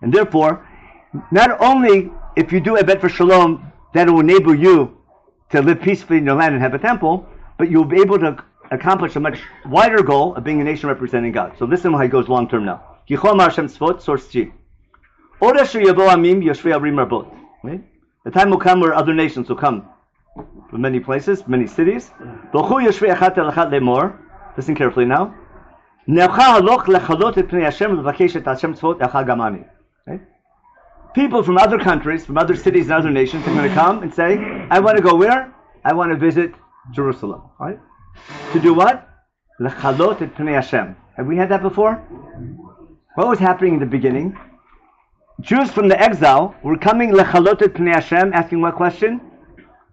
And therefore, not only if you do Ebed for Shalom, that will enable you to live peacefully in your land and have a temple, but you'll be able to accomplish a much wider goal of being a nation representing God. So listen how it goes long term now. Source G. The time will come where other nations will come from many places, many cities. Listen carefully now. Okay? People from other countries, from other cities and other nations are going to come and say, I want to go where? I want to visit Jerusalem. Right? To do what? Have we had that before? What was happening in the beginning? Jews from the exile were coming lechalot et pnei Hashem, asking what question?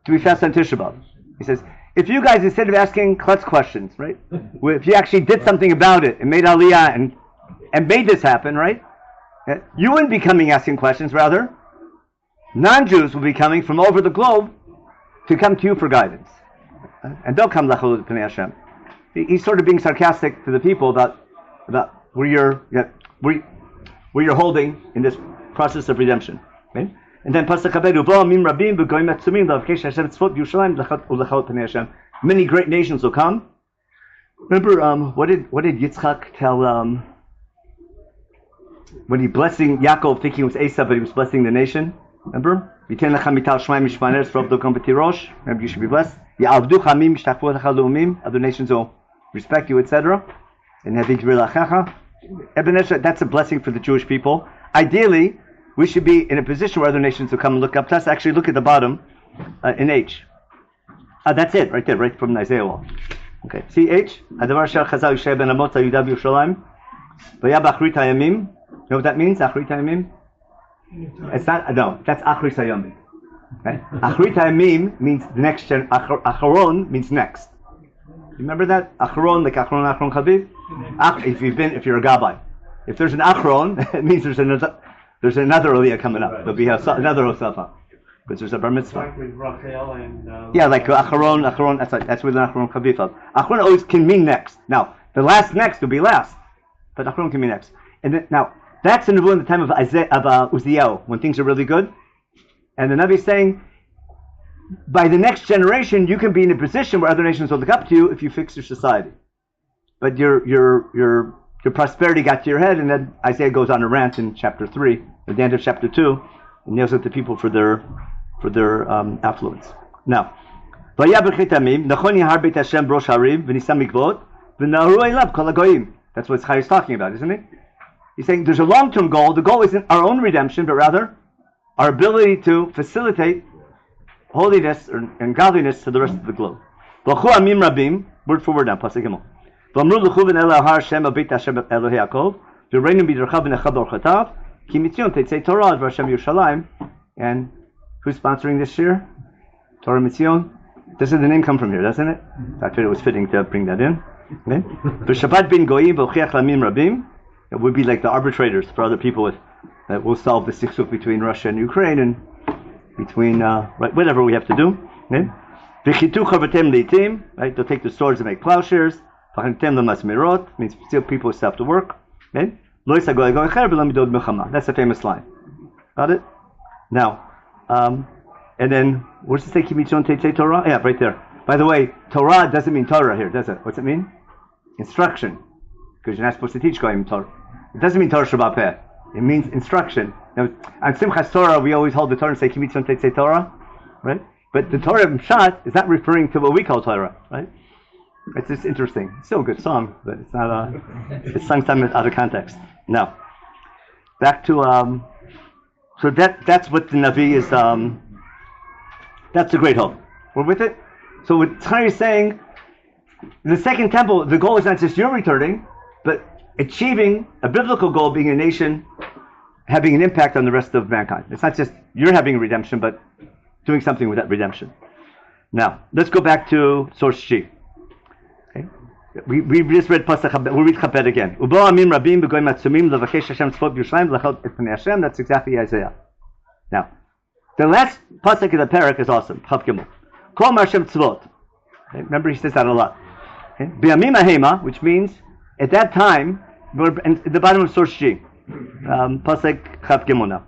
Do we fast on Tisha B'Av? He says, if you guys, instead of asking klutz questions, right? If you actually did something about it and made aliyah and made this happen, right? You wouldn't be coming asking questions, rather. Non-Jews will be coming from all over the globe to come to you for guidance. And they'll come lechalot et pnei Hashem. He's sort of being sarcastic to the people about where you're holding in this process of redemption. Okay? And then many great nations will come. Remember, what did Yitzchak tell when he blessing Yaakov, thinking it was Esau, but he was blessing the nation? Remember? Remember, you should be blessed. Other nations will respect you, etc. And that's a blessing for the Jewish people. Ideally, we should be in a position where other nations will come and look up to us. Actually, look at the bottom in H. That's it, right there, right from the Isaiah wall. Okay, see H? You know what that means? Achrit hayamim? It's not, no, that's Achrit hayamim. Okay? Achrit hayamim means the next gen. Acharon means next. Remember that? Acharon, like Acharon Chaviv? If you're a Gabbai. If there's an Acharon, it means there's another Aliyah coming up. There'll be another Hosafa. Because there's a Bar Mitzvah. Like with Rachel and... yeah, like Acharon, that's where the Acharon Chaviv. Acharon always can mean next. Now, the last next will be last. But Acharon can mean next. And then, now, That's in the time of Uzziel, when things are really good. And the Navi is saying, by the next generation, you can be in a position where other nations will look up to you if you fix your society. But your prosperity got to your head, and then Isaiah goes on a rant in chapter 3, at the end of chapter 2, and nails at the people for their affluence. Now, that's what Zechariah is talking about, isn't it? He's saying there's a long-term goal. The goal isn't our own redemption, but rather our ability to facilitate holiness and godliness to the rest of the globe. Word for word now, pasuk gimel. And who's sponsoring this year? Torah Mitzion. Doesn't the name come from here, doesn't it? I thought it was fitting to bring that in. It would be like the arbitrators for other people that will solve the sixth between Russia and Ukraine and between whatever we have to do. Okay? Right? They'll take the swords and make plowshares. Means still people still have to work. Okay? That's a famous line. Got it? Now, and then where does it say Kimichon Teitei Torah? Yeah, right there. By the way, Torah doesn't mean Torah here, does it? What's it mean? Instruction. Because you're not supposed to teach Goyim Torah. It doesn't mean Torah Shabbat Peh. It means instruction. Now, on Simchas Torah, we always hold the Torah and say Kimichon Teitei Torah, right? But the Torah of Pshat is not referring to what we call Torah, right? It's just interesting. It's still a good song, but it's not it's sung sometimes out of context. Now, back to so that's what the Navi is. That's a great hope. We're with it. So what Zechariah is saying, the second temple, the goal is not just your returning, but achieving a biblical goal, being a nation, having an impact on the rest of mankind. It's not just you're having a redemption, but doing something with that redemption. Now, let's go back to source G. Okay? We just read Pasach. We'll read Chabed again. That's exactly Isaiah. Now, the last Pasach of the parak is awesome. Chav Gimel. Kol Marshem Tzvot. Remember, he says that a lot. Okay? B'yamim hahema, which means at that time, we're at the bottom of source G. Pasach Chav Gimel now.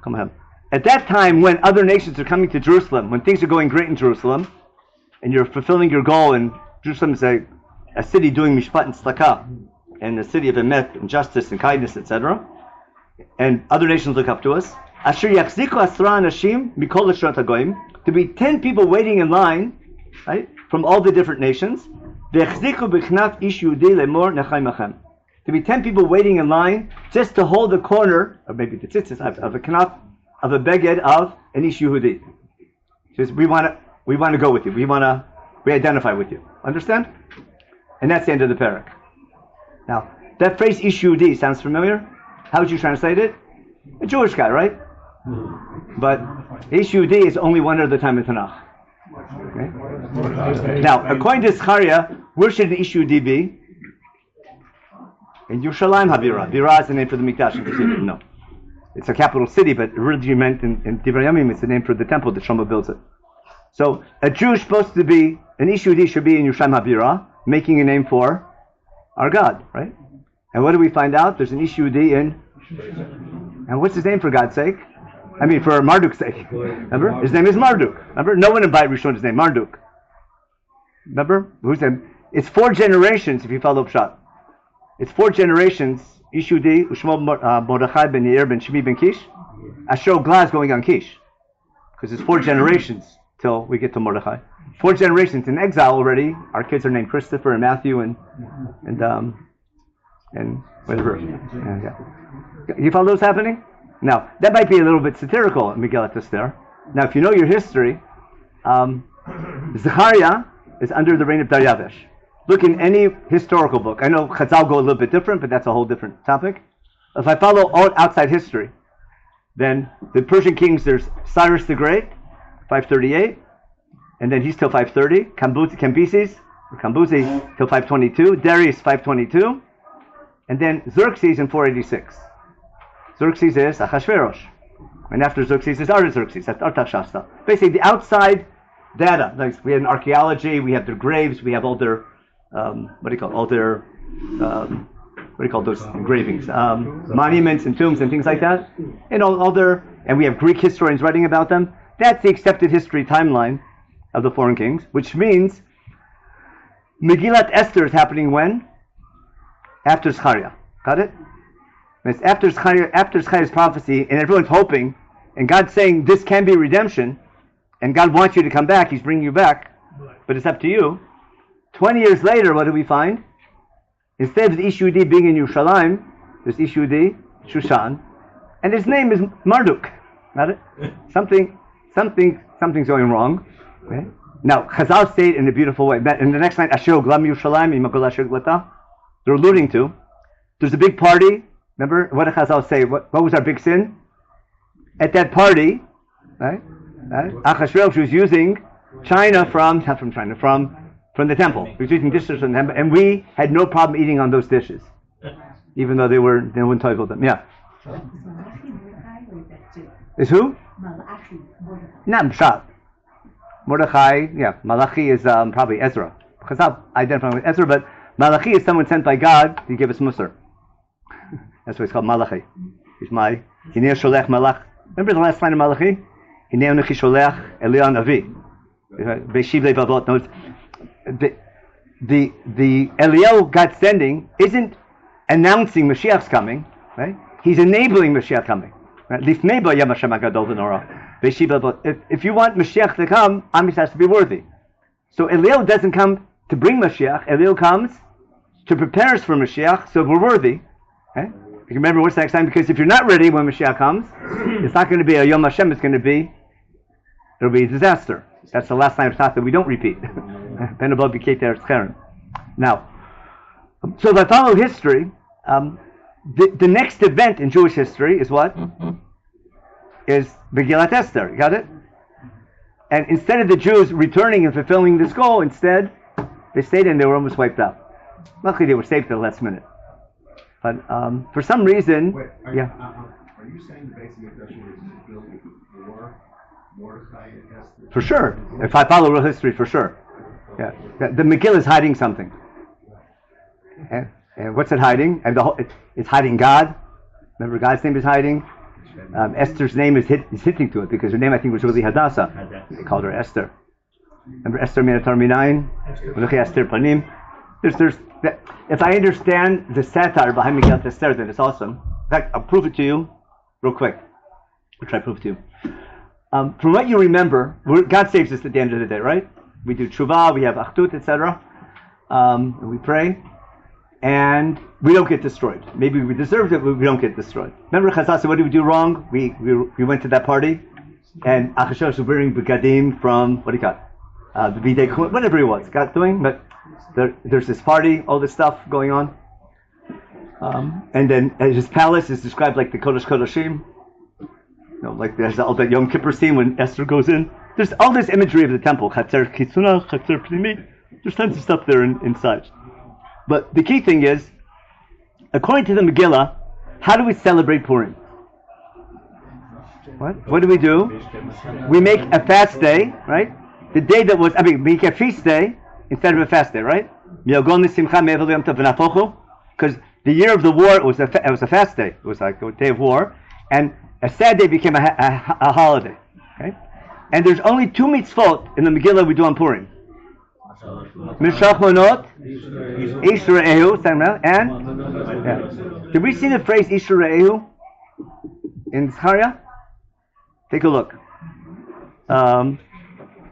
Come on. At that time, when other nations are coming to Jerusalem, when things are going great in Jerusalem, and you're fulfilling your goal, and Jerusalem is a city doing mishpat and tzedakah, and a city of emet and justice and kindness, etc., and other nations look up to us. Asher yachziku asra anashim mikol lashonot hagoyim, to be 10 people waiting in line, right, from all the different nations. V'yachziku b'chnaf ish yehudi lemor nechay machem, to be 10 people waiting in line just to hold the corner, or maybe the tzitzis of a knaf, of a beged of an ish Yehudi. Says we want to go with you. We identify with you. Understand? And that's the end of the parak. Now that phrase ish Yehudi sounds familiar. How would you translate it? A Jewish guy, right? But ish Yehudi is only one other time in Tanakh. Okay? Now, according to Zechariah, where should the ish Yehudi be? In Yerushalayim Habira. Bira is the name for the Mikdash. No. It's a capital city, but originally meant in Divrei Yamim, it's the name for the temple that Shlomo builds it. So a Jew is supposed to be, an ish Yehudi should be in Yerushalayim Habira, making a name for our God, right? And what do we find out? There's an ish Yehudi in, and what's his name for God's sake? I mean, for Marduk's sake. Remember? His name is Marduk. Remember? No one in Bayit Rishon is named Marduk. Remember? Who's him? It's 4 generations if you follow Pshat. It's 4 generations. Ish Yehudi, Ushmo Mordechai ben Yair ben Shimi ben Kish. Asher Gla is going on Kish. Because it's 4 generations till we get to Mordechai. 4 generations in exile already. Our kids are named Christopher and Matthew and whatever. Yeah. You follow what's happening? Now, that might be a little bit satirical, Megillat Esther. Now, if you know your history, Zechariah is under the reign of Daryavesh. Look in any historical book. I know Chazal go a little bit different, but that's a whole different topic. If I follow all outside history, then the Persian kings, there's Cyrus the Great, 538, and then he's till 530. Cambyses till 522. Darius 522, and then Xerxes in 486. Xerxes is Achashverosh, and after Xerxes is Artaxerxes. That's Artaxerxes. Basically, the outside data. Like we have in archaeology, we have their graves, we have all their all their do you call those engravings? Monuments and tombs and things like that. And all other, and we have Greek historians writing about them. That's the accepted history timeline of the foreign kings, which means Megillat Esther is happening when? After Zechariah. Got it? And it's after Zechariah's prophecy, and everyone's hoping, and God's saying this can be redemption, and God wants you to come back, He's bringing you back, but it's up to you. 20 years later, what do we find? Instead of the Ish Yehudi being in Yerushalayim, there's Ish Yehudi, Shushan, and his name is Marduk. Got it? Something's going wrong. Okay? Now, Chazal say it in a beautiful way. In the next line, Asher Glam Yerushalayim, Imagol Asher Glata, they're alluding to, there's a big party. Remember, what did Chazal say? What was our big sin? At that party, right? Achashverosh was using china from the temple. He was using dishes from the temple, and we had no problem eating on those dishes, even though they wouldn't toivel them. Yeah. Is who? Not Pshat. Mordechai, yeah. Malachi is probably Ezra. Chazal identifying with Ezra, but Malachi is someone sent by God to give us Musar. That's why it's called Malachi. He's my Hinei Sholech Malach. Remember the last line of Malachi? Hinei Anochi Sholech Elion Avi. Beshiv Levavot. No, the Eliyahu God sending isn't announcing Mashiach's coming, right? He's enabling Mashiach coming. Right? If you want Mashiach to come, Amish has to be worthy. So Eliyahu doesn't come to bring Mashiach. Eliyahu comes to prepare us for Mashiach, so we're worthy. Okay? You remember what's the next time? Because if you're not ready when Mashiach comes, it's not going to be a Yom Hashem. It'll be a disaster. That's the last line of Shach that we don't repeat. Now, so if I follow history, the next event in Jewish history is what? Is Megillat Esther. You got it? And instead of the Jews returning and fulfilling this goal, instead, they stayed and they were almost wiped out. Luckily, they were saved at the last minute. But for some reason, Are you saying the basic impression is built before Mordechai and Esther? For sure. If I follow real history, for sure. Yeah. The Megillah is hiding something. And what's it hiding? And it's hiding God. Remember, God's name is hiding. Esther's name is hinting to it because her name, I think, was really Hadassah. They called her Esther. Remember Esther Minatar Minayin? Esther Panim. If I understand the satire behind Megillat Esther, then it's awesome. In fact, I'll prove it to you real quick. I'll try to prove it to you. From what you remember, God saves us at the end of the day, right? We do tshuva, we have achdut, etc. And we pray, and we don't get destroyed. Maybe we deserved it, but we don't get destroyed. Remember Chazal said, what did we do wrong? We went to that party, and Achashverosh was wearing begadim from, what do you got? The bidei, whatever it was, God's doing, but there's this party, all this stuff going on. And then his palace is described like the Kodesh Kodashim. You know, like there's all that Yom Kippur scene when Esther goes in. There's all this imagery of the temple. Chatzer Chitzuna, Chatzer Pnimi. There's tons of stuff there inside. But the key thing is, according to the Megillah, how do we celebrate Purim? What do? We make a fast day, right? The day that was, make a feast day instead of a fast day, right? Because the year of the war, it was a fast day. It was like a day of war. And a sad day became a holiday. Okay? And there's only two mitzvot in the Megillah we do on Purim. Mishach Monot, Ish Re'ehu, and did we see the phrase Ish Re'ehu in Zechariah? Take a look.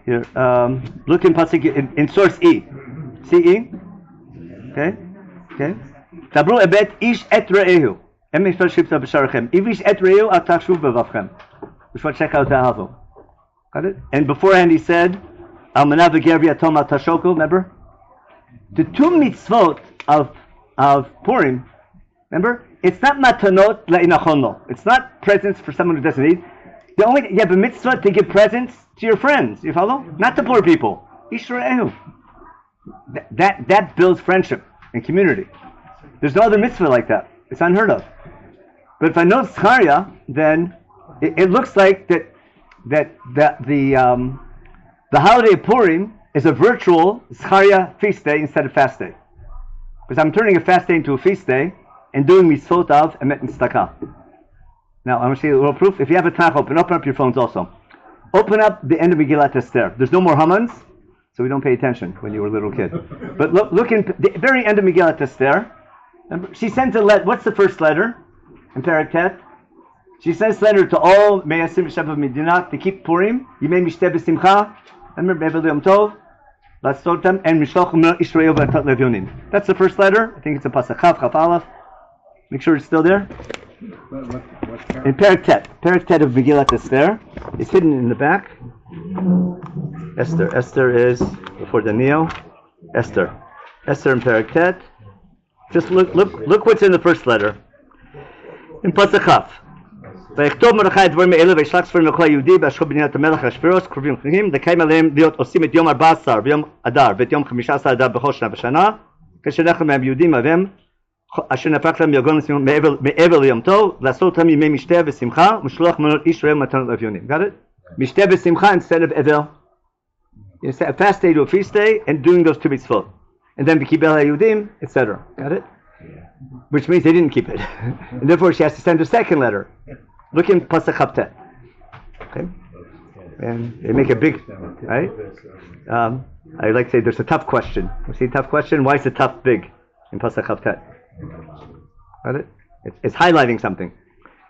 Here, look in Pasuk in source E. See E? Okay. Tabru ebet Ish et Re'ehu. Which one check out the Got it? And beforehand he said, remember? The two mitzvot of Purim, remember? It's not matanot la'inachonlo. It's not presents for someone who doesn't need. You have a mitzvah to give presents to your friends. You follow? Not to poor people. Yisrael. That builds friendship and community. There's no other mitzvah like that. It's unheard of. But if I know Zechariah, then it looks like the holiday of Purim is a virtual Zechariah feast day instead of fast day. Because I'm turning a fast day into a feast day, and doing mitzvot of emet and tzedakah. Now, I'm going to show you a little proof. If you have a Tanakh open up your phones also. Open up the end of Megillat Esther. There's no more Hamans, so we don't pay attention when you were a little kid. But look in the very end of Megillat Esther. She sends a letter. What's the first letter in Perek Tet? She sends a letter to all Me'asim Sheb of Medina to keep Purim. Yimei Mishteh B'Simcha. Remember Be'evel Yom Tov. Lasotam and Mishloch Israel V'Atat Levyonim. That's the first letter. I think it's a Pasach Chaf Aleph. Make sure it's still there. In Perek Tet of Megillat Esther is hidden in the back. Esther is before the Neo. Esther in Perek Tet. Just look what's in the first letter. In Pasach Chaf. ויכתוב מרדכי הדברים האלה וישלח ספרים לכל היהודי באשרו בניית המלך אחשוורוש קרובים חגים לקיים עליהם להיות עושים את יום 14 ביום אדר ואת יום 15 אדר בכל שנה ושנה כאשר אנחנו מהם יהודים אביהם אשר נפק להם יגון מעבר ליום טוב לעשות אותם ימי משתה ושמחה ומשלוח מנות איש רעהו מתנות לאביונים. Got it? משתה ושמחה instead of אבל. You say a fast day to a feast day and doing those two mitzvot and then בקיבל היהודים etc. Got it? Which means they didn't keep it and therefore she has to send a second letter. Look in Pasach Chaptet. Okay? And they make a big, right? I like to say there's a tough question. You see a tough question? Why is the tough big in Pasach Chaptet? Got it? It's highlighting something.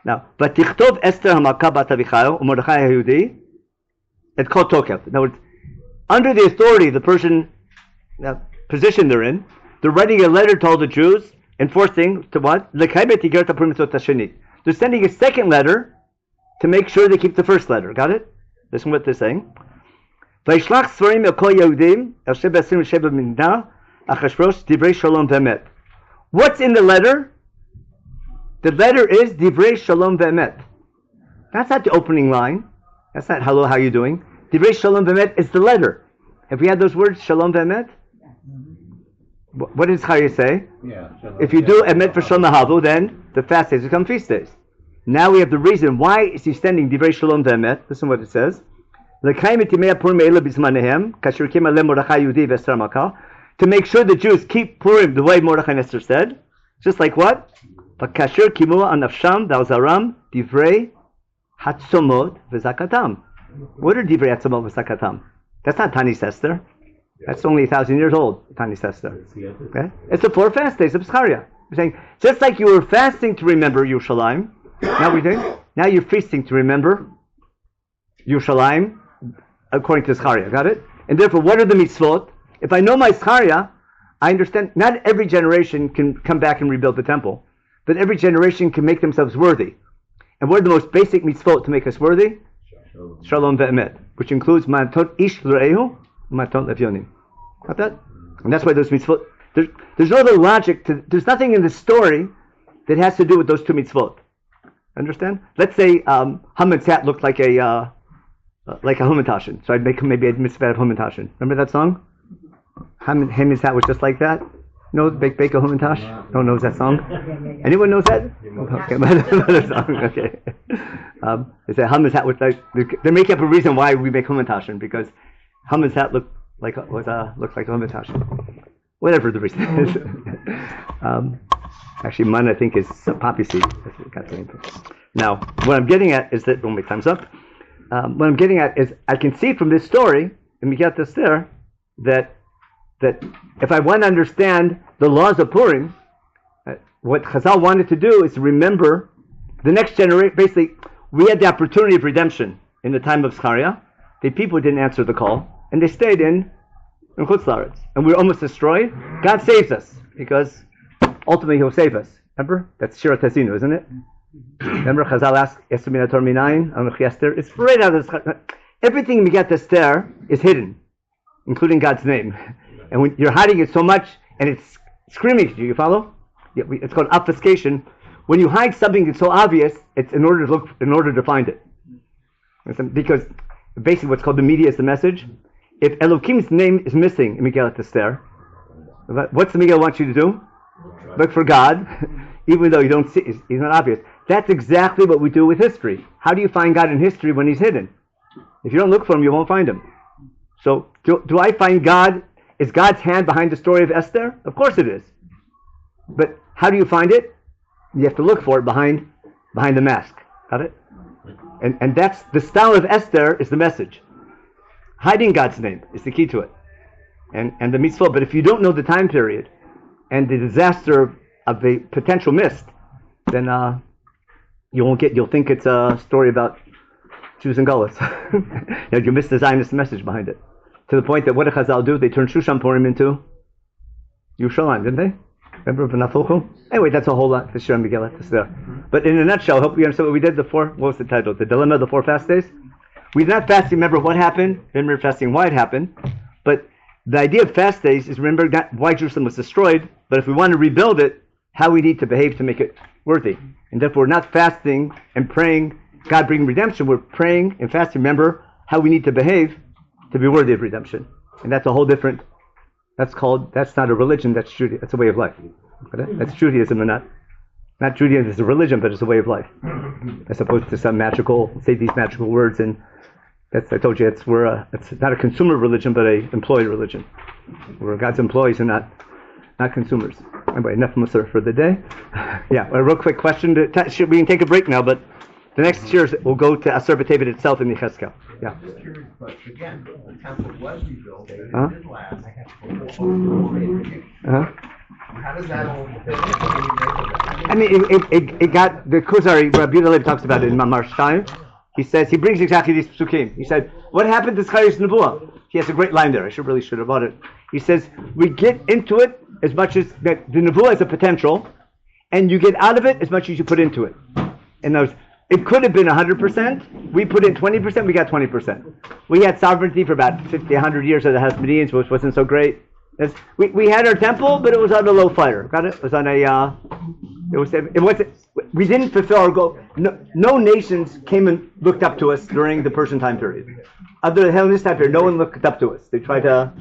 Now, Vatichtov Esther Hamaka Bat Avichail Mordechai HaYehudi it's called Tokef. In other words, under the authority of the Persian position they're in, they're writing a letter to all the Jews enforcing to what? They're sending a second letter to make sure they keep the first letter. Got it? Listen what they're saying. What's in the letter? The letter is Divrei Shalom Ve'emet. That's not the opening line. That's not hello, how you doing? Divrei Shalom Ve'emet is the letter. Have we had those words, Shalom Ve'emet? What does Zechariah say? Yeah, if you do Emet for Shalom Havu, then the fast days become feast days. Now we have the reason why is he sending Divrei Shalom Ve'emet. Listen what it says. To make sure the Jews keep Purim the way Mordechai and Esther said. Just like what? Kasher kimua anafsham dalzaram divrei hatzomot v'zakatam. What are divrei hatzomot v'zakatam? That's not Tani Esther. That's only 1,000 years old, Tani Esther. Okay? It's the 4 fast days of Zechariah. We're saying, just like you were fasting to remember Yerushalayim, now you're feasting to remember Yerushalayim according to Zechariah. Got it? And therefore, what are the mitzvot? If I know my Zechariah, I understand not every generation can come back and rebuild the temple, but every generation can make themselves worthy. And what are the most basic mitzvot to make us worthy? Shalom ve'emet, which includes ma'atot ish l're'ehu, ma'atot levyonim. Got that? And that's why those mitzvot, there's no other logic to, there's nothing in the story that has to do with those two mitzvot. Understand? Let's say Haman's hat looked like a Humantashen. So I'd make maybe a mitzvah out of Humantashen. Remember that song? Haman's hat was just like that. No, Bake a Humantash? No one knows that song? Anyone knows that? Okay, another song. Okay. They say Haman's hat was like. They make up a reason why we make Humantashen because Haman's hat looked like a Humantashen. Whatever the reason is. Actually, mine I think is poppy seed. Now, what I'm getting at is that, my time's up. What I'm getting at is I can see from this story, and we get this there, that if I want to understand the laws of Purim, what Chazal wanted to do is to remember the next generation. Basically, we had the opportunity of redemption in the time of Zechariah. The people didn't answer the call, and they stayed in Chutz La'aretz, and we were almost destroyed. God saves us because ultimately He'll save us. Remember? That's Shira Tazinu, isn't it? Remember Chazal asked, Esther minator minayin, Anuchi Esther. It's right out of this. Everything in Megillat Esther is hidden, including God's name. And when you're hiding it so much, and it's screaming at you, you follow? It's called obfuscation. When you hide something that's so obvious, it's in order to find it. Because basically what's called the media is the message. If Elohim's name is missing in Megillat Esther, what's the Megillah want you to do? Look for God, even though you don't see, he's not obvious. That's exactly what we do with history. How do you find God in history when he's hidden? If you don't look for him, you won't find him. So, do I find God? Is God's hand behind the story of Esther? Of course it is. But how do you find it? You have to look for it behind the mask. Got it? And that's the style of Esther is the message. Hiding God's name is the key to it. And the mitzvah. But if you don't know the time period and the disaster of the potential missed, then you'll think it's a story about Jews and Gullahs. You miss the Zionist message behind it. To the point that what did Chazal do? They turned Shushan Purim into Yerushalayim, didn't they? Remember V'nafuchu? Anyway, that's a whole lot for Shira Megillah. But in a nutshell, I hope you understand what we did. What was the title? The Dilemma of the 4 Fast Days? We did not fasting, remember what happened. Remember fasting why it happened. But the idea of fast days is remember not why Jerusalem was destroyed, but if we want to rebuild it, how we need to behave to make it worthy. And therefore, we're not fasting and praying, God bring redemption. We're praying and fasting, remember how we need to behave to be worthy of redemption. And that's a whole different, that's not a religion, that's Judaism, that's a way of life. That's Judaism and not Judaism as a religion, but it's a way of life. As opposed to some say these magical words, and I told you, it's not a consumer religion, but a employee religion. We're God's employees and not consumers. Anyway, enough Musar for the day. Yeah, a real quick question. We can take a break now, but the next year we'll go to Asher B'Tevet itself in Yechezkel. Yeah. I'm just curious, but again, the temple was rebuilt, it Uh-huh. did last. How does that all fit? I mean, it got, the Kuzari, Rabbi Menachem Leibtag talks about it in Mamar Shtaim. He says, he brings exactly these psukim. He said, what happened to Zechariah's Nebuah? He has a great line there. I should have bought it. He says, we get into it as much as that the Nebuah has a potential, and you get out of it as much as you put into it. In other words, it could have been 100%. We put in 20%, we got 20%. We had sovereignty for about 50, 100 years of the Hasmoneans, which wasn't so great. We had our temple, but it was on a low fire. Got it? It was on a, we didn't fulfill our goal. No nations came and looked up to us during the Persian time period. Under the Hellenist time period, no one looked up to us. They tried to,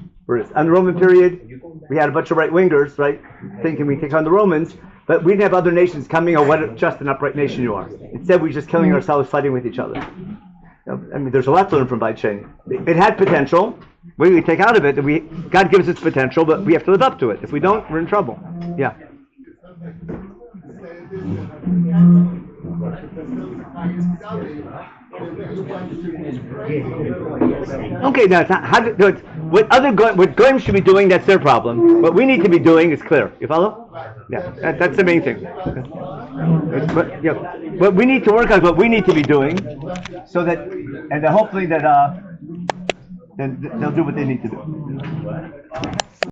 on the Roman period, we had a bunch of right-wingers, right, thinking we take on the Romans, but we didn't have other nations coming, oh, what just an upright nation you are. Instead, we were just killing ourselves, fighting with each other. I mean, there's a lot to learn from Beit Sheni. It had potential. We take out of it, God gives us potential, but we have to live up to it. If we don't, we're in trouble. Yeah. Okay, now what Goyim should be doing, that's their problem. What we need to be doing is clear. You follow? Yeah, that's the main thing. But we need to work on what we need to be doing, so that, and then hopefully that then they'll do what they need to do.